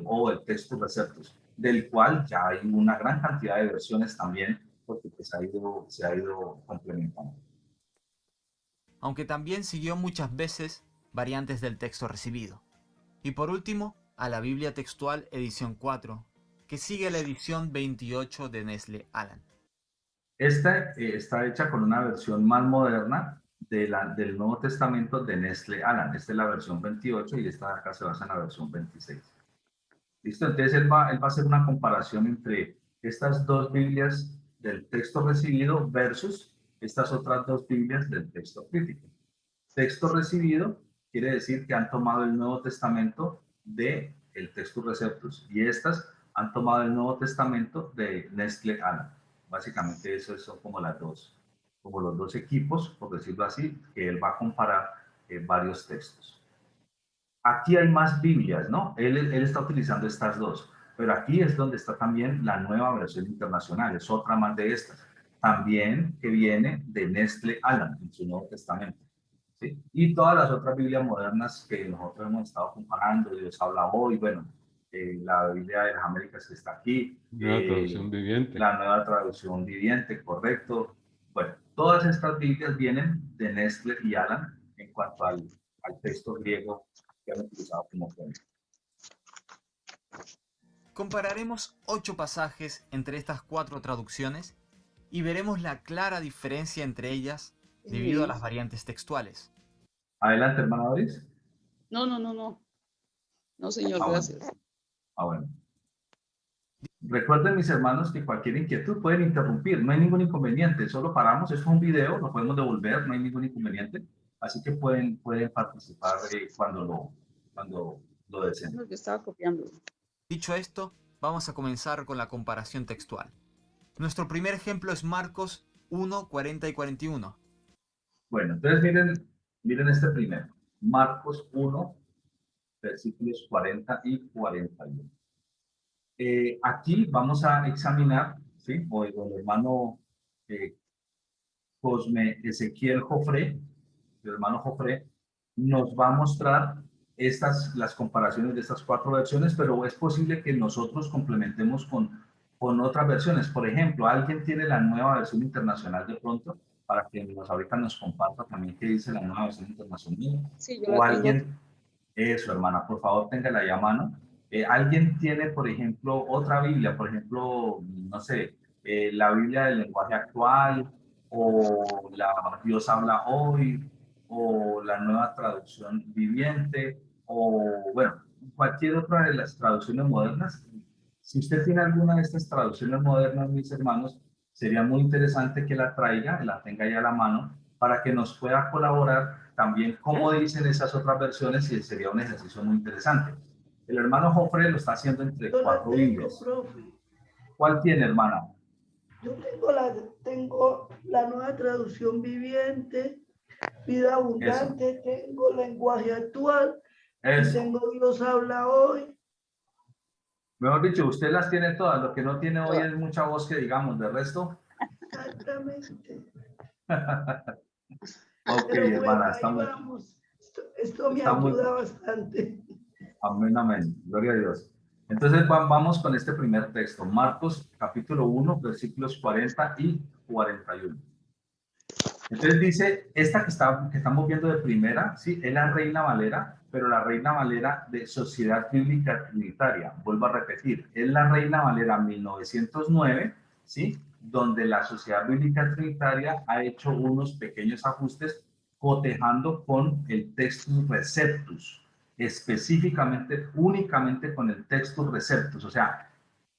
o el texto receptus, del cual ya hay una gran cantidad de versiones también, porque pues se ha ido complementando. Aunque también siguió muchas veces variantes del texto recibido. Y por último, a la Biblia textual edición 4, que sigue la edición 28 de Nestle Aland. Esta está hecha con una versión más moderna del Nuevo Testamento de Nestle Aland. Esta es la versión 28 y esta de acá se basa en la versión 26. ¿Listo? Entonces él va a hacer una comparación entre estas dos Biblias del texto recibido versus estas otras dos Biblias del texto crítico. Texto recibido quiere decir que han tomado el Nuevo Testamento del Textus Receptus, y estas han tomado el Nuevo Testamento de Nestle Aland. Básicamente eso son como los dos equipos, por decirlo así, que él va a comparar varios textos. Aquí hay más Biblias, ¿no? Él está utilizando estas dos, pero aquí es donde está también la nueva versión internacional, es otra más de estas, también que viene de Nestle Aland en su Nuevo Testamento, ¿sí? Y todas las otras Biblias modernas que nosotros hemos estado comparando, Dios habla hoy, bueno, la Biblia de las Américas que está aquí, Nueva traducción viviente. la nueva traducción viviente, correcto. Bueno, todas estas Biblias vienen de Nestle y Aland en cuanto al texto griego que han utilizado como fuente. Compararemos 8 pasajes entre estas 4 traducciones y veremos la clara diferencia entre ellas debido a las variantes textuales. Adelante, hermana Doris. No. No, señor, gracias. Bueno. Recuerden, mis hermanos, que cualquier inquietud pueden interrumpir, no hay ningún inconveniente, solo paramos, es un video, lo podemos devolver, no hay ningún inconveniente. Así que pueden participar cuando lo deseen. Lo que estaba copiando. Dicho esto, vamos a comenzar con la comparación textual. Nuestro primer ejemplo es Marcos 1, 40 y 41. Bueno, entonces miren este primero. Marcos 1, versículos 40 y 41. Aquí vamos a examinar, ¿sí? O el hermano Cosme Ezequiel Jofré, el hermano Jofré, nos va a mostrar las comparaciones de estas 4 versiones, pero es posible que nosotros complementemos con otras versiones. Por ejemplo, ¿alguien tiene la nueva versión internacional de pronto? Para que ahorita nos comparta también qué dice la nueva versión internacional. Sí, yo O la tengo. alguien, eso hermana, por favor, téngala ahí a mano. ¿Alguien tiene, por ejemplo, otra Biblia? Por ejemplo, no sé, la Biblia del lenguaje actual, o la Dios habla hoy, o la nueva traducción viviente, o bueno, cualquier otra de las traducciones modernas. Si usted tiene alguna de estas traducciones modernas, mis hermanos, sería muy interesante que la traiga, la tenga ya a la mano, para que nos pueda colaborar también cómo dicen esas otras versiones, y sería un ejercicio muy interesante. El hermano Jofre lo está haciendo entre Yo la 4 tengo, Biblias. profe. ¿Cuál tiene, hermana? Yo tengo la nueva traducción viviente, vida abundante, tengo lenguaje actual, y Eso. tengo Dios habla hoy. Mejor dicho, usted las tiene todas. Lo que no tiene hoy Todas. es mucha voz que digamos. De resto. Exactamente. Ok, Pero bueno, hermana, ahí vamos. Esto me está muy ayuda bastante. Amén, amén. Gloria a Dios. Entonces vamos con este primer texto. Marcos capítulo 1, versículos 40 y 41. Entonces dice, esta que estamos viendo de primera, sí, es la Reina Valera, pero la Reina Valera de Sociedad Bíblica Trinitaria. Vuelvo a repetir, es la Reina Valera 1909, sí, donde la Sociedad Bíblica Trinitaria ha hecho unos pequeños ajustes cotejando con el Textus Receptus, específicamente, únicamente con el Textus Receptus. O sea,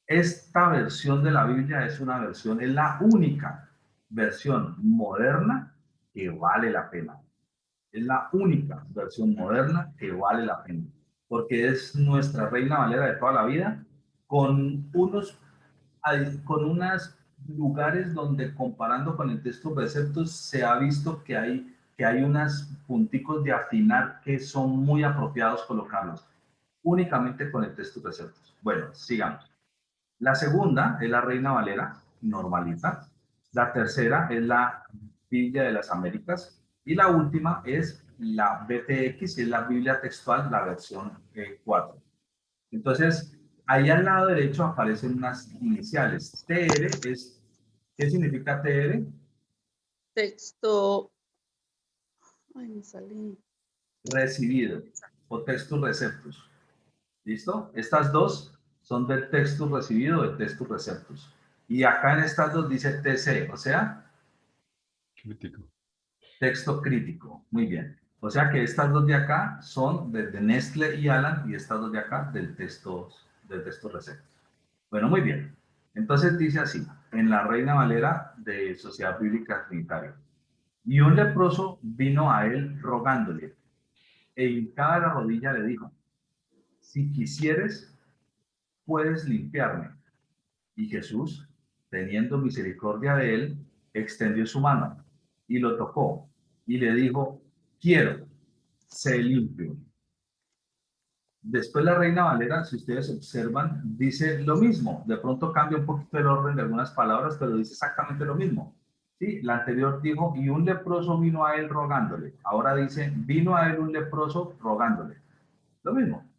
esta versión de la Biblia es la única versión moderna que vale la pena. Es la única versión moderna que vale la pena, porque es nuestra Reina Valera de toda la vida, con unos lugares donde, comparando con el texto preceptos, se ha visto que hay unos punticos de afinar que son muy apropiados colocarlos únicamente con el texto preceptos. Bueno, sigamos. La segunda es la Reina Valera, normalita. La tercera es la Biblia de las Américas. Y la última es la BTX, es la Biblia textual, la versión 4. Entonces, ahí al lado derecho aparecen unas iniciales. TR es, ¿qué significa TR? Texto. Ay, me salí. Recibido o textus receptus. ¿Listo? Estas dos son del textus recibido o del textus receptus. Y acá en estas dos dice TC, o sea, Crítico. texto crítico. Muy bien. O sea que estas dos de acá son de Nestle y Alan, y estas dos de acá del texto receptus. Bueno, muy bien. Entonces dice así, en la Reina Valera de Sociedad Bíblica Trinitaria. Y un leproso vino a él rogándole, e hincada la rodilla le dijo, si quisieres, puedes limpiarme. Y Jesús, teniendo misericordia de él, extendió su mano y lo tocó y le dijo, quiero, sé limpio. Después la Reina Valera, si ustedes observan, dice lo mismo. De pronto cambia un poquito el orden de algunas palabras, pero dice exactamente lo mismo. Sí, la anterior dijo, y un leproso vino a él rogándole. Ahora dice, vino a él un leproso rogándole. Lo mismo.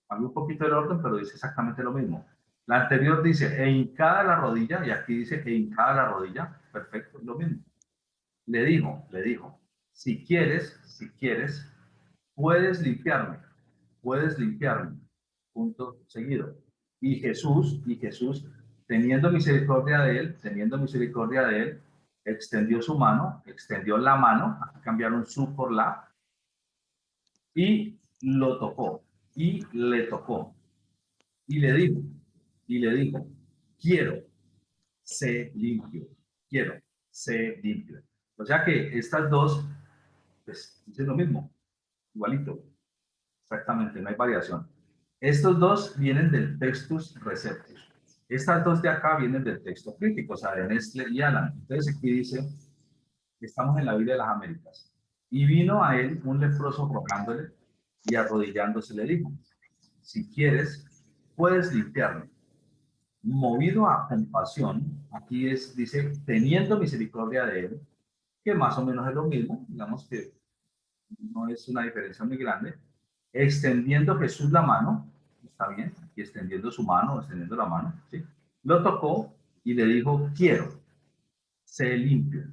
Cambia un poquito el orden, pero dice exactamente lo mismo. La anterior dice, e hincada la rodilla, y aquí dice, e hincada la rodilla. Perfecto, lo mismo. Le dijo, si quieres, puedes limpiarme. Punto seguido. Y Jesús, teniendo misericordia de él, extendió su mano, extendió la mano, aquí cambiaron su por la, y lo tocó, y le tocó, y le dijo, quiero, sé limpio, quiero, sé limpio. O sea que estas dos pues dice lo mismo, igualito. Exactamente, no hay variación. Estos dos vienen del Textus Receptus. Estas dos de acá vienen del texto crítico, o sea, de Nestle y Alan. Entonces aquí dice, estamos en la Biblia de las Américas. Y vino a él un leproso rogándole y arrodillándose le dijo, si quieres, puedes limpiarme. Movido a compasión, aquí dice, teniendo misericordia de él, que más o menos es lo mismo, digamos que no es una diferencia muy grande, extendiendo Jesús la mano, está bien, y extendiendo su mano, extendiendo la mano, ¿sí? Lo tocó y le dijo, quiero, sé limpio.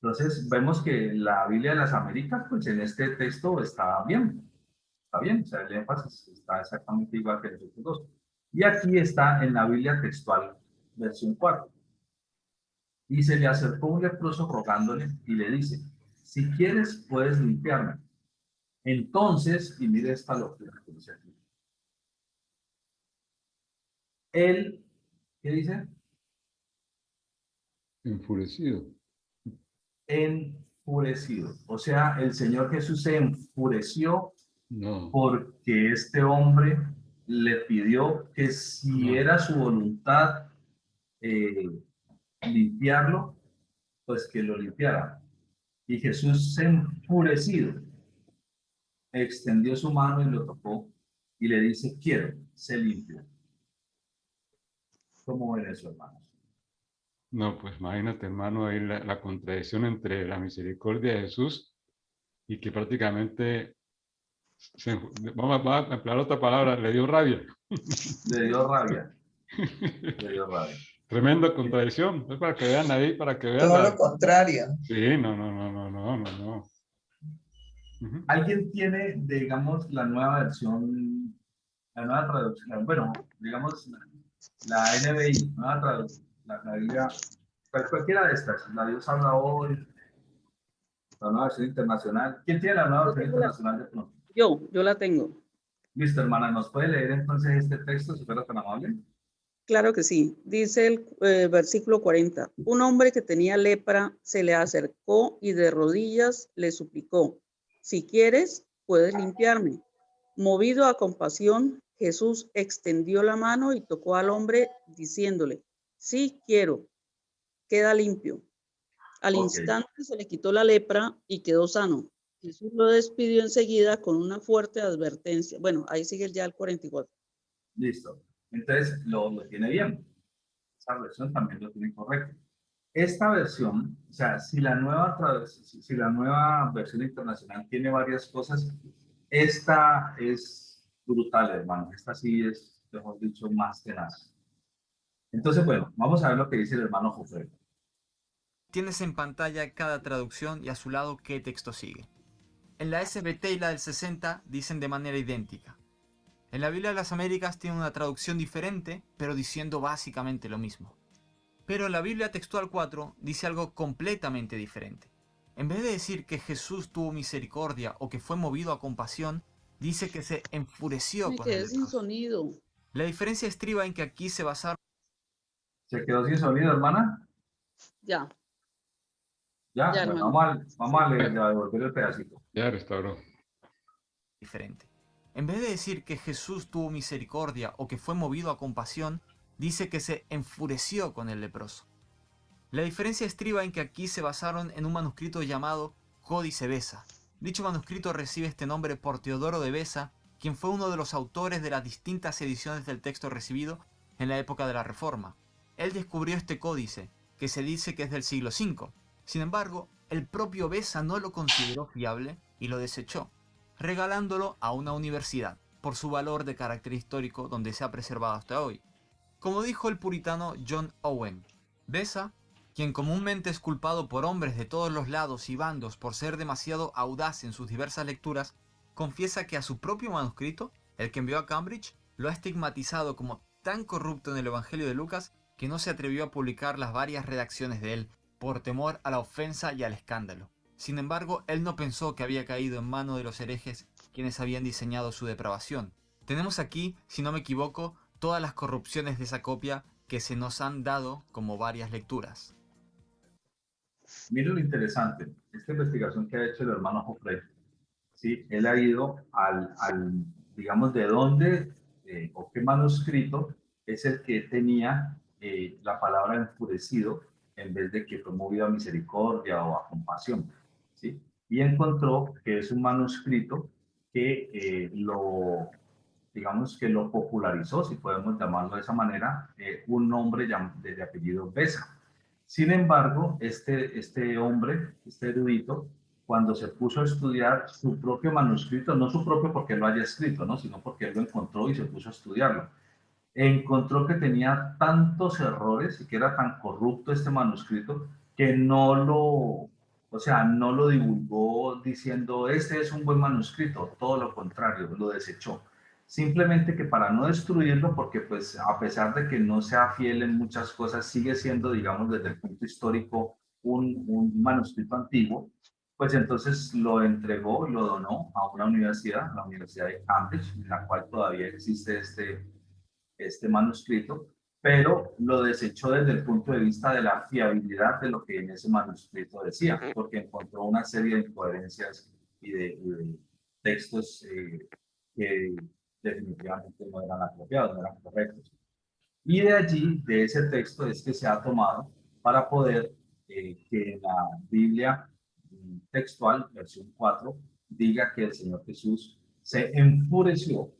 Entonces vemos que la Biblia de las Américas, pues en este texto está bien, o sea, el énfasis está exactamente igual que los otros dos. Y aquí está en la Biblia textual, versión 4. Y se le acercó un leproso rogándole y le dice, si quieres puedes limpiarme. Entonces, y mire esta locura que dice aquí. Él, ¿qué dice? Enfurecido. Enfurecido. O sea, el Señor Jesús se enfureció No. porque este hombre le pidió que si No. era su voluntad limpiarlo, pues que lo limpiara. Y Jesús se enfurecido extendió su mano y lo tocó y le dice, quiero, sé limpio. ¿Cómo ven eso, hermanos? No, pues imagínate, hermano, ahí la contradicción entre la misericordia de Jesús y que prácticamente, vamos a emplear otra palabra, le dio rabia. Le dio rabia. Le dio rabia. Tremenda contradicción. Es para que vean ahí, para que vean. Todo lo contrario. Sí, no. Ujú. ¿Alguien tiene, digamos, la nueva versión, la nueva traducción? Bueno, digamos, la NBI, nueva traducción, la Biblia, cualquiera de estas, la Dios habla hoy, la nueva versión internacional. ¿Quién tiene la nueva versión internacional de pronto? Yo la tengo. Listo, hermana, ¿nos puede leer entonces este texto, si fuera tan amable? Claro que sí. Dice el versículo 40. Un hombre que tenía lepra se le acercó y de rodillas le suplicó, si quieres, puedes limpiarme. Movido a compasión, Jesús extendió la mano y tocó al hombre diciéndole, sí quiero, queda limpio. Al Ok. instante se le quitó la lepra y quedó sano. Jesús lo despidió enseguida con una fuerte advertencia. Bueno, ahí sigue ya el 44. Listo. Entonces, lo tiene bien. Esa versión también lo tiene correcto. Esta versión, o sea, si la nueva versión internacional tiene varias cosas, esta es brutal, hermano. Esta sí es, mejor dicho, más tenaz. Entonces, bueno, vamos a ver lo que dice el hermano Jofre. Tienes en pantalla cada traducción y a su lado qué texto sigue. En la SBT y la del 60 dicen de manera idéntica. En la Biblia de las Américas tiene una traducción diferente, pero diciendo básicamente lo mismo. Pero la Biblia textual 4 dice algo completamente diferente. En vez de decir que Jesús tuvo misericordia o que fue movido a compasión, dice que se enfureció Me con el quedé sin leproso. sonido. La diferencia estriba en que aquí se basaron ¿Se quedó sin sonido, hermana? Ya, Ya, ya, bueno, hermano. vamos a leer, a devolver el pedacito. Ya restauró. diferente. En vez de decir que Jesús tuvo misericordia o que fue movido a compasión, dice que se enfureció con el leproso. La diferencia estriba en que aquí se basaron en un manuscrito llamado Códice Beza. Dicho manuscrito recibe este nombre por Teodoro de Beza, quien fue uno de los autores de las distintas ediciones del texto recibido en la época de la Reforma. Él descubrió este códice, que se dice que es del siglo V. Sin embargo, el propio Beza no lo consideró fiable y lo desechó, regalándolo a una universidad, por su valor de carácter histórico donde se ha preservado hasta hoy. Como dijo el puritano John Owen, Beza, quien comúnmente es culpado por hombres de todos los lados y bandos por ser demasiado audaz en sus diversas lecturas, confiesa que a su propio manuscrito, el que envió a Cambridge, lo ha estigmatizado como tan corrupto en el Evangelio de Lucas que no se atrevió a publicar las varias redacciones de él por temor a la ofensa y al escándalo. Sin embargo, él no pensó que había caído en manos de los herejes quienes habían diseñado su depravación. Tenemos aquí, si no me equivoco, todas las corrupciones de esa copia que se nos han dado como varias lecturas. Mire lo interesante, esta investigación que ha hecho el hermano Joffre, ¿sí? Él ha ido digamos, de dónde o qué manuscrito es el que tenía la palabra enfurecido en vez de que fue movido a misericordia o a compasión, ¿sí? Y encontró que es un manuscrito que digamos, que lo popularizó, si podemos llamarlo de esa manera, un hombre de apellido Besa. Sin embargo, este hombre, este erudito, cuando se puso a estudiar su propio manuscrito, no su propio porque lo haya escrito, ¿no? Sino porque él lo encontró y se puso a estudiarlo, encontró que tenía tantos errores y que era tan corrupto este manuscrito que o sea, no lo divulgó diciendo, este es un buen manuscrito, todo lo contrario, lo desechó. Simplemente que para no destruirlo, porque pues a pesar de que no sea fiel en muchas cosas, sigue siendo, digamos, desde el punto histórico, un manuscrito antiguo, pues entonces lo entregó, lo donó a una universidad, la Universidad de Cambridge, en la cual todavía existe este manuscrito, pero lo desechó desde el punto de vista de la fiabilidad de lo que en ese manuscrito decía, porque encontró una serie de incoherencias y de textos que definitivamente no eran apropiados, no eran correctos. Y de allí, de ese texto, es que se ha tomado para poder que en la Biblia textual, versión 4, diga que el Señor Jesús se enfureció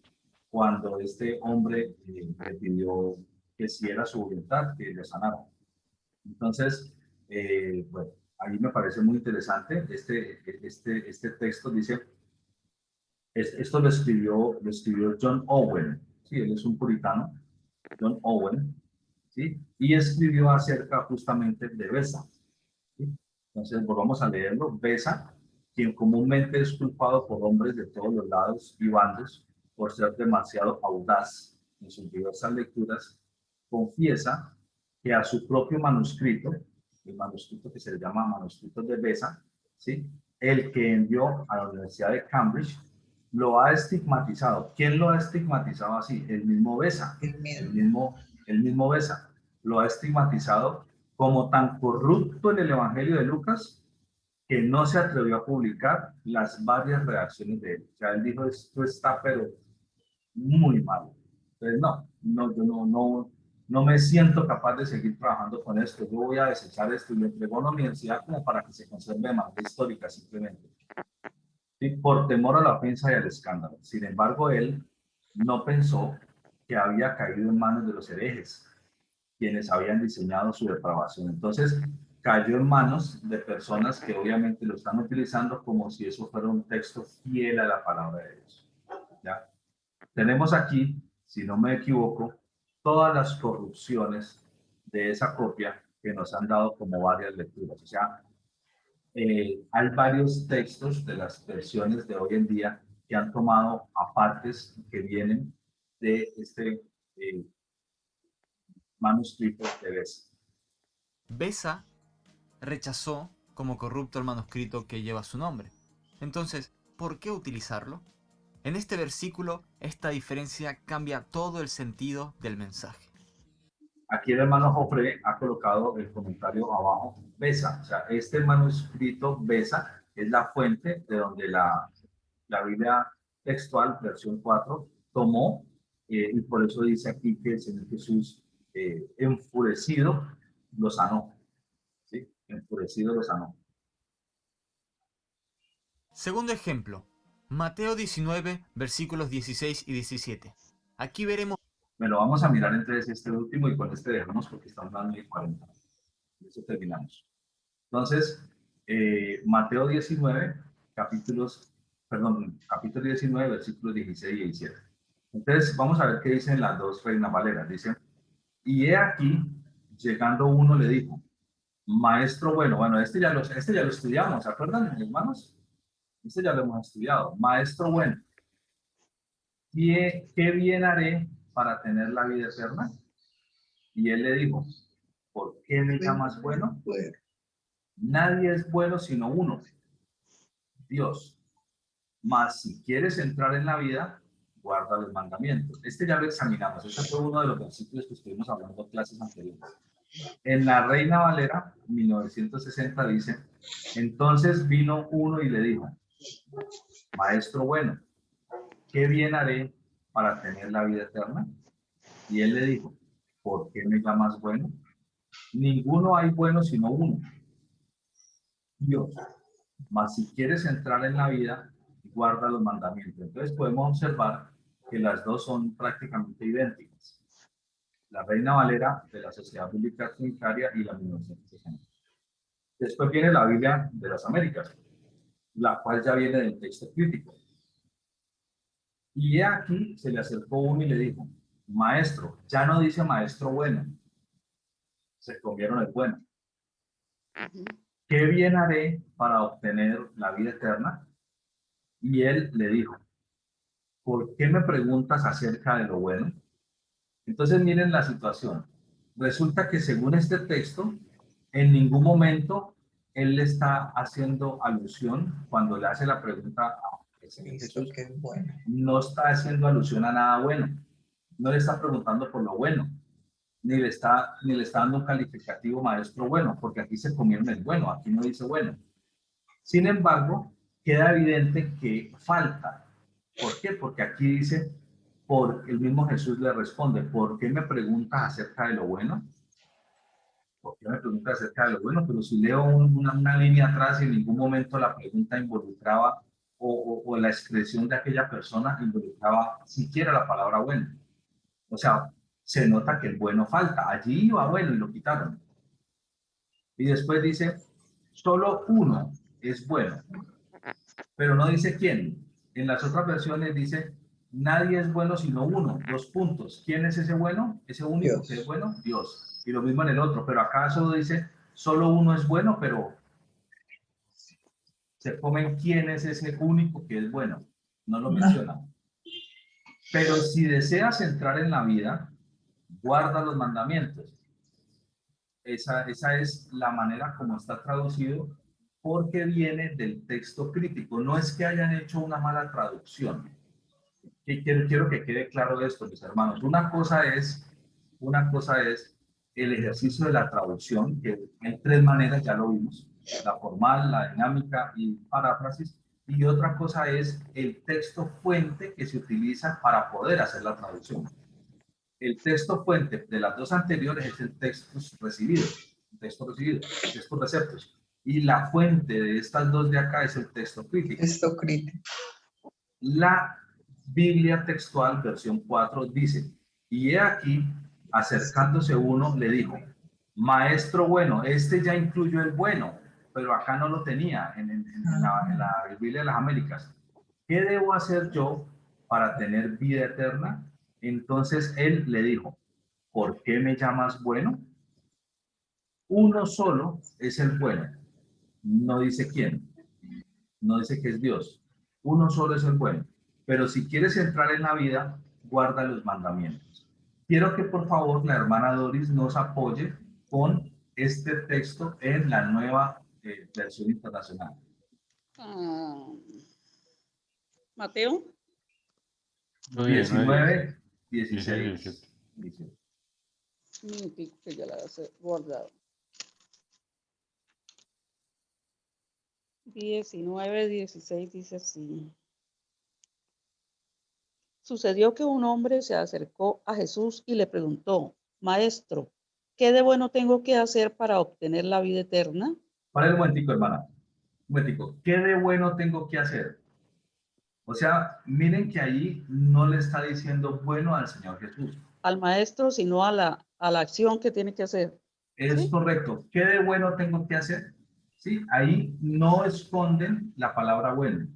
cuando este hombre le pidió que si era su voluntad, que le sanara. Entonces, bueno, ahí me parece muy interesante. Este texto dice, esto lo escribió John Owen, ¿sí? Él es un puritano, John Owen, ¿sí? Y escribió acerca justamente de Besa, ¿sí? Entonces, volvamos a leerlo. Besa, quien comúnmente es culpado por hombres de todos los lados y bandos por ser demasiado audaz en sus diversas lecturas, confiesa que a su propio manuscrito, el manuscrito que se llama manuscrito de Besa, ¿sí? El que envió a la Universidad de Cambridge, lo ha estigmatizado. ¿Quién lo ha estigmatizado así? El mismo Besa. El mismo Besa lo ha estigmatizado como tan corrupto en el Evangelio de Lucas que no se atrevió a publicar las varias reacciones de él. O sea, él dijo, esto está pero muy mal. Entonces, yo no me siento capaz de seguir trabajando con esto. Yo voy a desechar esto y lo entrego a la universidad como para que se conserve de manera histórica simplemente. ¿Sí? Por temor a la ofensa y al escándalo. Sin embargo, él no pensó que había caído en manos de los herejes, quienes habían diseñado su depravación. Entonces, cayó en manos de personas que obviamente lo están utilizando como si eso fuera un texto fiel a la palabra de Dios. ¿Ya? Tenemos aquí, si no me equivoco, todas las corrupciones de esa copia que nos han dado como varias lecturas. O sea, hay varios textos de las versiones de hoy en día que han tomado apartes que vienen de este manuscrito de Besa. Besa rechazó como corrupto el manuscrito que lleva su nombre. Entonces, ¿por qué utilizarlo? En este versículo, esta diferencia cambia todo el sentido del mensaje. Aquí el hermano Joffre ha colocado el comentario abajo, Besa. O sea, este manuscrito Besa es la fuente de donde la Biblia textual, versión 4, tomó, y por eso dice aquí que el Señor Jesús, enfurecido, lo sanó. ¿Sí? Enfurecido lo sanó. Segundo ejemplo, Mateo 19, versículos 16 y 17. Aquí veremos... Bueno, vamos a mirar entonces este último y con este dejamos porque estamos dando el 40. Eso terminamos. Entonces, Mateo 19, capítulo 19, versículos 16 y 17. Entonces, vamos a ver qué dicen las dos Reinas Valeras. Dicen, y he aquí, llegando uno le dijo, maestro bueno, este ya lo estudiamos, ¿se acuerdan, hermanos? Este ya lo hemos estudiado. Maestro bueno, ¿qué bien haré para tener la vida eterna? Y él le dijo, ¿por qué me llamas bueno? Nadie es bueno sino uno, Dios. Mas si quieres entrar en la vida, guarda los mandamientos. Este ya lo examinamos. Este fue uno de los versículos que estuvimos hablando en clases anteriores. En la Reina Valera, 1960, dice, entonces vino uno y le dijo, maestro bueno, ¿qué bien haré para tener la vida eterna? Y él le dijo, ¿por qué me llamas bueno? Ninguno hay bueno sino uno, Dios. Mas si quieres entrar en la vida, guarda los mandamientos. Entonces podemos observar que las dos son prácticamente idénticas. La Reina Valera de la Sociedad Bíblica Trinitaria y la 1960. Después viene la Biblia de las Américas, la cual ya viene del texto crítico. Y aquí se le acercó uno y le dijo, maestro, ya no dice maestro bueno, se comieron el bueno. ¿Qué bien haré para obtener la vida eterna? Y él le dijo, ¿por qué me preguntas acerca de lo bueno? Entonces miren la situación. Resulta que según este texto, en ningún momento él le está haciendo alusión cuando le hace la pregunta a Cristo, Jesús. que es bueno. No está haciendo alusión a nada bueno. No le está preguntando por lo bueno. Ni le está dando un calificativo maestro bueno, porque aquí se comieron el bueno, aquí no dice bueno. Sin embargo, queda evidente que falta. ¿Por qué? Porque aquí dice, el mismo Jesús le responde, ¿por qué me preguntas acerca de lo bueno? ¿Por qué me preguntas acerca de lo bueno? Pero si leo una línea atrás y en ningún momento la pregunta involucraba o la expresión de aquella persona involucraba siquiera la palabra bueno. O sea, se nota que el bueno falta. Allí iba bueno y lo quitaron. Y después dice, solo uno es bueno, pero no dice quién. En las otras versiones dice, nadie es bueno sino uno, 2 puntos. ¿Quién es ese bueno? Ese único Dios. que es bueno, Dios. Y lo mismo en el otro, pero acá solo dice, solo uno es bueno, pero se comen quién es ese único que es bueno. No lo menciona. Pero si deseas entrar en la vida, guarda los mandamientos. Esa es la manera como está traducido, porque viene del texto crítico. No es que hayan hecho una mala traducción. Quiero que quede claro esto, mis hermanos. Una cosa es el ejercicio de la traducción, que hay 3 maneras, ya lo vimos: la formal, la dinámica y paráfrasis. Y otra cosa es el texto fuente que se utiliza para poder hacer la traducción. El texto fuente de las 2 anteriores es el texto recibido, textos receptos. Y la fuente de estas 2 de acá es el texto crítico. Texto crítico. La Biblia textual, versión 4, dice, y he aquí, acercándose uno, le dijo, maestro bueno, este ya incluyó el bueno, pero acá no lo tenía en la Biblia de las Américas. ¿Qué debo hacer yo para tener vida eterna? Entonces él le dijo, ¿por qué me llamas bueno? Uno solo es el bueno. No dice quién. No dice que es Dios. Uno solo es el bueno. Pero si quieres entrar en la vida, guarda los mandamientos. Quiero que por favor la hermana Doris nos apoye con este texto en la nueva versión internacional. Mateo. 19, 16, 17. Que ya la he guardado. 19, 16 dice así. Sucedió que un hombre se acercó a Jesús y le preguntó, Maestro, ¿qué de bueno tengo que hacer para obtener la vida eterna? Para un momentico, hermana. Un momentico. ¿Qué de bueno tengo que hacer? O sea, miren que ahí no le está diciendo bueno al Señor Jesús. Al maestro, sino a la acción que tiene que hacer. Es ¿Sí? correcto. ¿Qué de bueno tengo que hacer? ¿Sí? Ahí no esconden la palabra bueno.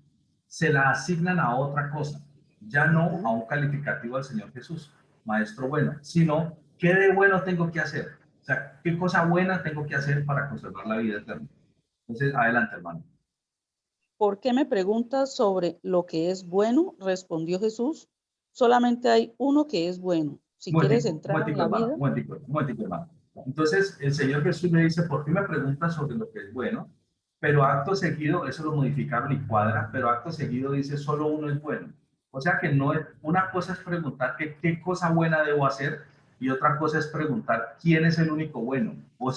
Se la asignan a otra cosa. Ya no a un calificativo al Señor Jesús, maestro bueno, sino ¿qué de bueno tengo que hacer? O sea, ¿qué cosa buena tengo que hacer para conservar la vida eterna? Entonces, adelante, hermano. ¿Por qué me preguntas sobre lo que es bueno? Respondió Jesús. Solamente hay uno que es bueno. Si quieres entrar en la vida. Un momentico, hermano. Entonces, el Señor Jesús le dice, ¿por qué me preguntas sobre lo que es bueno? Pero acto seguido, eso lo modificaron y cuadra, pero acto seguido dice, solo uno es bueno. O sea que no es, una cosa es preguntar qué cosa buena debo hacer, y otra cosa es preguntar quién es el único bueno, o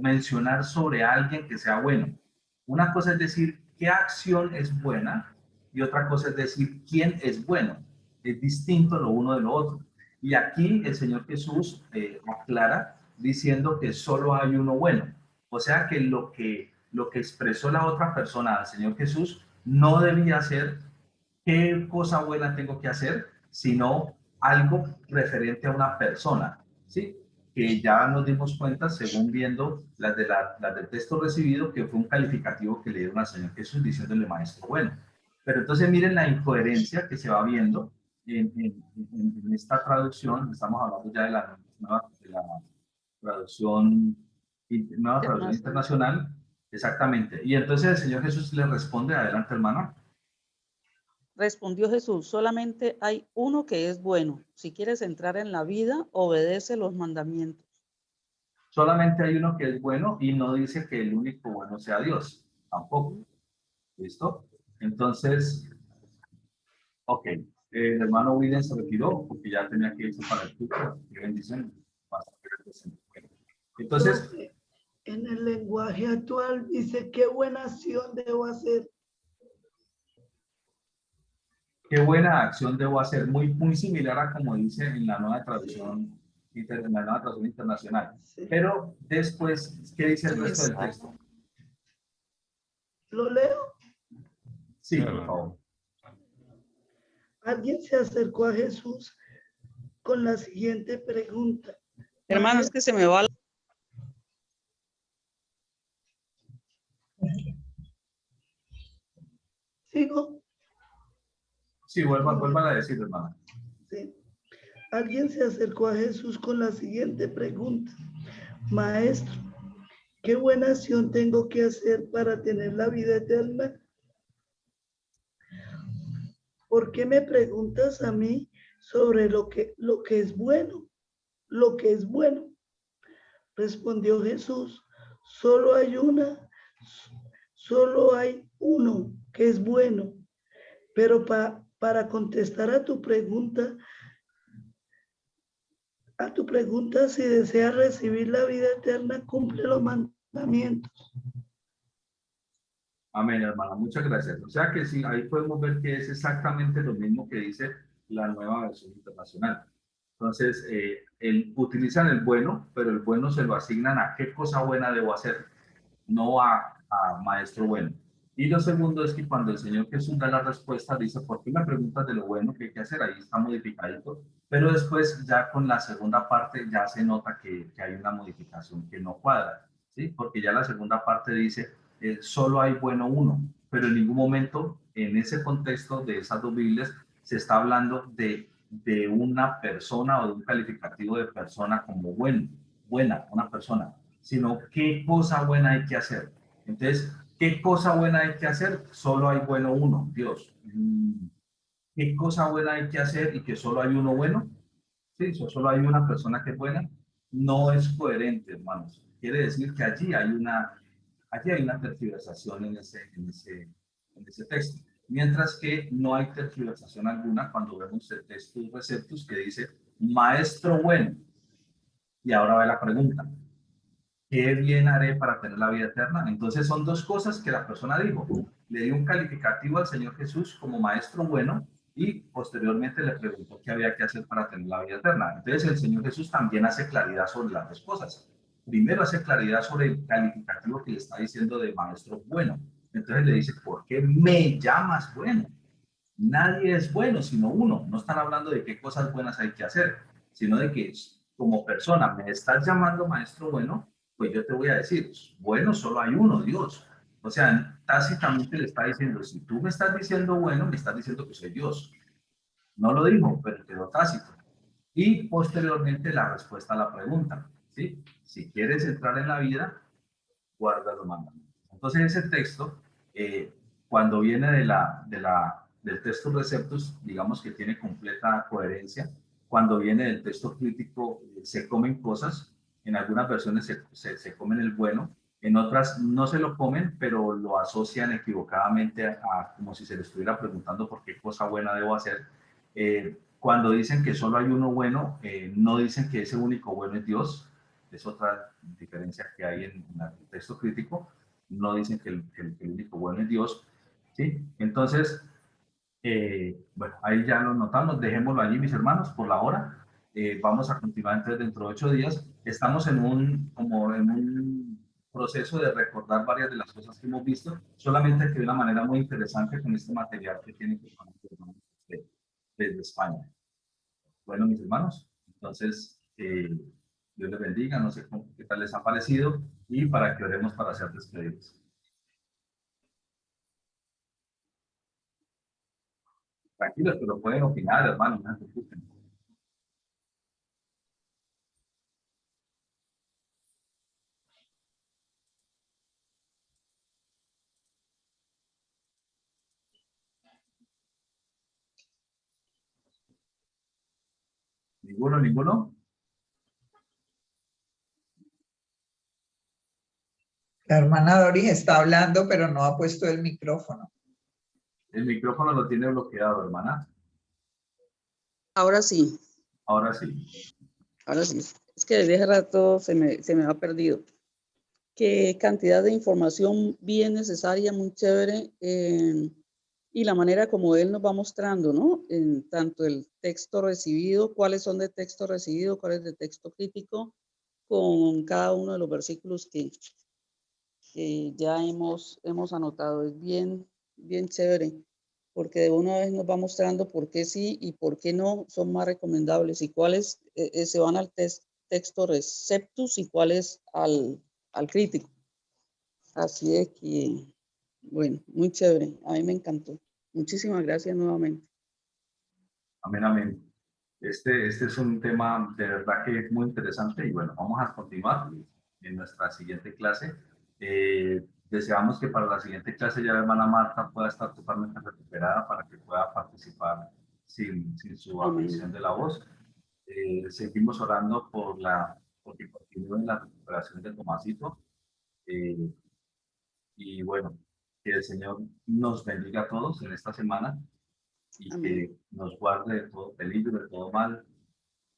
mencionar sobre alguien que sea bueno. Una cosa es decir qué acción es buena y otra cosa es decir quién es bueno. Es distinto lo uno de lo otro. Y aquí el Señor Jesús aclara diciendo que solo hay uno bueno. O sea que lo que expresó la otra persona al Señor Jesús no debía ser qué cosa buena tengo que hacer, sino algo referente a una persona, ¿sí? Que ya nos dimos cuenta, según viendo las del texto recibido, que fue un calificativo que le dieron al Señor Jesús diciéndole maestro bueno. Pero entonces miren la incoherencia que se va viendo en esta traducción. Estamos hablando ya de la traducción, nueva traducción internacional, exactamente. Y entonces el Señor Jesús le responde, adelante hermano. Respondió Jesús, solamente hay uno que es bueno. Si quieres entrar en la vida, obedece los mandamientos. Solamente hay uno que es bueno y no dice que el único bueno sea Dios, tampoco. ¿Listo? Entonces, ok, el hermano William se retiró porque ya tenía que irse para el culto. Qué bendición. Entonces, Profe, en el lenguaje actual dice qué buena acción debo hacer. qué buena acción debo hacer, muy similar a como dice en la nueva traducción, en la nueva traducción internacional. Sí. Pero después, ¿qué dice el resto del texto? ¿Lo leo? Sí, por favor. Alguien se acercó a Jesús con la siguiente pregunta. Hermano, es que se me va la... ¿Sigo? Sí, vuelvan a decir, hermano. Sí. Alguien se acercó a Jesús con la siguiente pregunta. Maestro, ¿qué buena acción tengo que hacer para tener la vida eterna? ¿Por qué me preguntas a mí sobre lo que es bueno? Lo que es bueno. Respondió Jesús, solo hay uno que es bueno. Pero para contestar a tu pregunta, si deseas recibir la vida eterna, cumple los mandamientos. Amén, hermana. Muchas gracias. O sea que sí, ahí podemos ver que es exactamente lo mismo que dice la nueva versión internacional. Entonces, utilizan el bueno, pero el bueno se lo asignan a qué cosa buena debo hacer, no a maestro bueno. Y lo segundo es que cuando el Señor Jesús da la respuesta, dice, ¿por qué me preguntas de lo bueno que hay que hacer? Ahí está modificadito. Pero después, ya con la segunda parte, ya se nota que hay una modificación que no cuadra, ¿sí? Porque ya la segunda parte dice, solo hay bueno uno, pero en ningún momento en ese contexto de esas dos Biblias se está hablando de una persona o de un calificativo de persona como buena, una persona, sino qué cosa buena hay que hacer. Entonces, ¿qué cosa buena hay que hacer? Solo hay bueno uno, Dios. ¿Qué cosa buena hay que hacer y que solo hay uno bueno? Sí, solo hay una persona que es buena. No es coherente, hermanos. Quiere decir que allí hay una tergiversación en ese texto. Mientras que no hay tergiversación alguna cuando vemos el texto Receptus que dice, maestro bueno. Y ahora va la pregunta, ¿qué bien haré para tener la vida eterna? Entonces son dos cosas que la persona dijo. Le dio un calificativo al Señor Jesús como maestro bueno y posteriormente le preguntó qué había que hacer para tener la vida eterna. Entonces el Señor Jesús también hace claridad sobre las dos cosas. Primero hace claridad sobre el calificativo que le está diciendo de maestro bueno. Entonces le dice, ¿por qué me llamas bueno? Nadie es bueno sino uno. No están hablando de qué cosas buenas hay que hacer, sino de que como persona me estás llamando maestro bueno, pues yo te voy a decir, bueno, solo hay uno, Dios. O sea, tácitamente le está diciendo, si tú me estás diciendo bueno, me estás diciendo que soy Dios. No lo dijo, pero quedó tácito. Y posteriormente la respuesta a la pregunta, ¿sí? Si quieres entrar en la vida, guarda los mandamientos. Entonces ese texto, cuando viene del texto Receptus, digamos que tiene completa coherencia. Cuando viene del texto crítico, se comen cosas. En algunas versiones se comen el bueno, en otras no se lo comen, pero lo asocian equivocadamente a como si se le estuviera preguntando por qué cosa buena debo hacer. Cuando dicen que solo hay uno bueno, no dicen que ese único bueno es Dios. Es otra diferencia que hay en el texto crítico. No dicen que el único bueno es Dios, ¿sí? Entonces, bueno, ahí ya lo notamos. Dejémoslo allí, mis hermanos, por la hora. Vamos a continuar entonces dentro de 8 días. Estamos como en un proceso de recordar varias de las cosas que hemos visto, solamente que de una manera muy interesante con este material que tienen que poner desde España. Bueno, mis hermanos, entonces, Dios les bendiga, no sé qué tal les ha parecido, y para que oremos para ser despedidos. Tranquilos, pero pueden opinar, hermanos, no se preocupen. ¿Ninguno? La hermana Doris está hablando, pero no ha puesto el micrófono. El micrófono lo tiene bloqueado, hermana. Ahora sí, Ahora sí. ahora sí. Es que desde hace rato se me ha perdido. Qué cantidad de información bien necesaria, muy chévere, y la manera como él nos va mostrando, ¿no? En tanto el texto recibido, cuáles son de texto recibido, cuáles de texto crítico, con cada uno de los versículos que ya hemos anotado. Es bien chévere, porque de una vez nos va mostrando por qué sí y por qué no son más recomendables, y cuáles se van al texto receptus y cuáles al crítico. Así es que, bueno, muy chévere. A mí me encantó. Muchísimas gracias nuevamente. Amén, amén. Este es un tema de verdad que es muy interesante y bueno, vamos a continuar en nuestra siguiente clase. Deseamos que para la siguiente clase ya la hermana Marta pueda estar totalmente recuperada para que pueda participar sin su afección Amén. de la voz. Seguimos orando porque continúe en la recuperación de Tomasito. Y bueno, que el Señor nos bendiga a todos en esta semana y Amén. que nos guarde de todo peligro, de todo mal,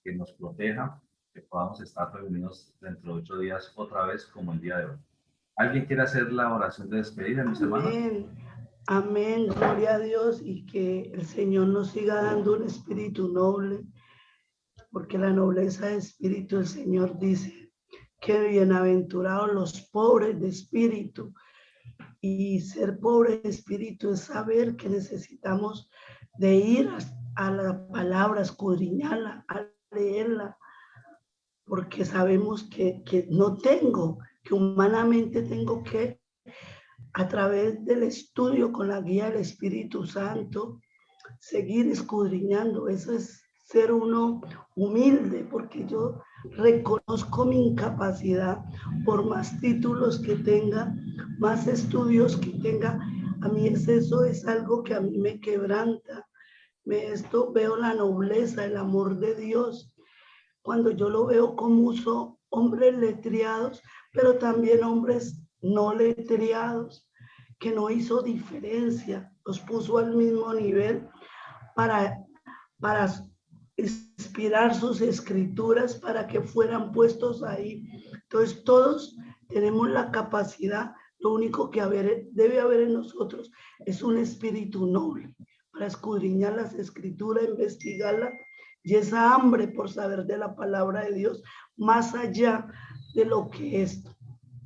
que nos proteja, que podamos estar reunidos dentro de 8 días otra vez como el día de hoy. ¿Alguien quiere hacer la oración de despedida, mis hermanos? Amén. Amén, gloria a Dios, y que el Señor nos siga dando un espíritu noble, porque la nobleza de espíritu, el Señor dice que bienaventurados los pobres de espíritu, y ser pobre de espíritu es saber que necesitamos de ir a la palabra, escudriñarla, a leerla, porque sabemos que no tengo, que humanamente tengo que, a través del estudio con la guía del Espíritu Santo, seguir escudriñando. Eso es ser uno humilde, porque yo reconozco mi incapacidad, por más títulos que tenga, más estudios que tenga. A mí eso es algo que a mí me quebranta. Veo la nobleza, el amor de Dios, cuando yo lo veo como uso hombres letrados, pero también hombres no letrados, que no hizo diferencia, los puso al mismo nivel para inspirar sus escrituras, para que fueran puestos ahí. Entonces todos tenemos la capacidad, lo único que debe haber en nosotros es un espíritu noble para escudriñar las escrituras, investigarlas, y esa hambre por saber de la palabra de Dios, más allá de lo que es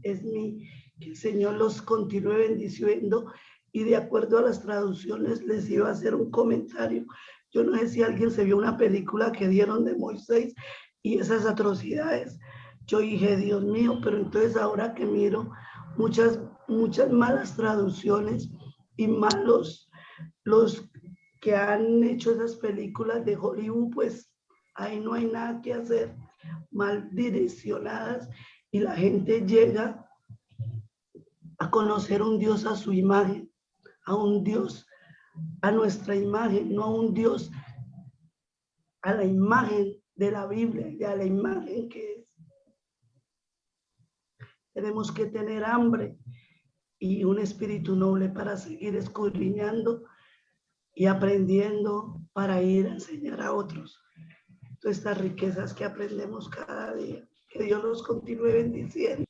que el Señor los continúe bendiciendo. Y de acuerdo a las traducciones les iba a hacer un comentario. Yo no sé si alguien se vio una película que dieron de Moisés y esas atrocidades. Yo dije, Dios mío, pero entonces ahora que miro muchas malas traducciones y malos los que han hecho esas películas de Hollywood, pues ahí no hay nada que hacer, mal direccionadas, y la gente llega a conocer un Dios a su imagen, a un Dios a nuestra imagen, no a un Dios a la imagen de la Biblia y a la imagen que es. Tenemos que tener hambre y un espíritu noble para seguir escudriñando y aprendiendo para ir a enseñar a otros. Todas estas riquezas que aprendemos cada día. Que Dios los continúe bendiciendo.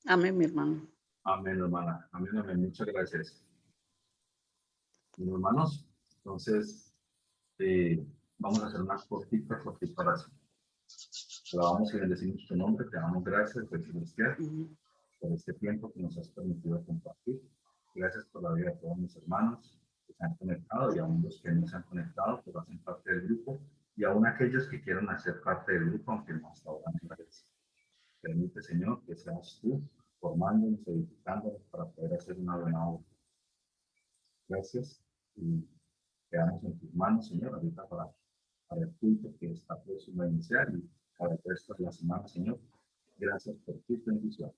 Amén, mi hermano. Amén, hermana. Amén, amén. Muchas gracias. Bueno, hermanos, entonces vamos a hacer una cortita oración. Alabamos y bendecimos tu nombre, te damos gracias, celestial, por este tiempo que nos has permitido compartir. Gracias por la vida de todos mis hermanos que se han conectado y aún los que no se han conectado, pero hacen parte del grupo, y aún aquellos que quieran hacer parte del grupo, aunque no hasta ahora no parece. Permite, Señor, que seas tú formándonos, edificándonos para poder hacer una buena obra. Gracias y quedamos en tus manos, Señor, ahorita para el culto que está próximo a iniciar y para el resto de la semana, Señor. Gracias por tus bendiciones.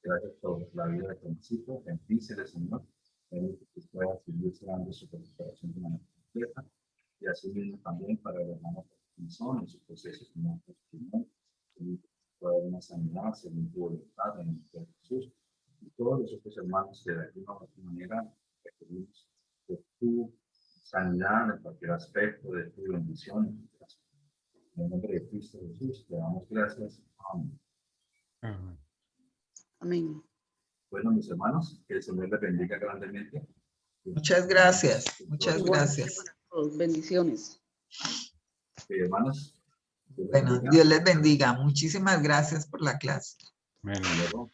Gracias por la vida de Francisco. Bendícele, Señor. Permite que pueda seguir dando su recuperación de manera completa y así mismo también para el hermano Pinzón en su proceso como pulmón. Pueda haber una sanidad según tu voluntad en el nombre de Jesús. Y todos los otros hermanos que de alguna u otra manera requerimos de tu sanidad en cualquier aspecto, de tu bendición. En el nombre de Cristo Jesús, te damos gracias. Amén. Amén. Amén. Bueno, mis hermanos, que el Señor les bendiga grandemente. Muchas gracias. Muchas gracias. Bendiciones. Hermanos. Bueno, Dios les bendiga. Muchísimas gracias por la clase. Amén. Hasta luego.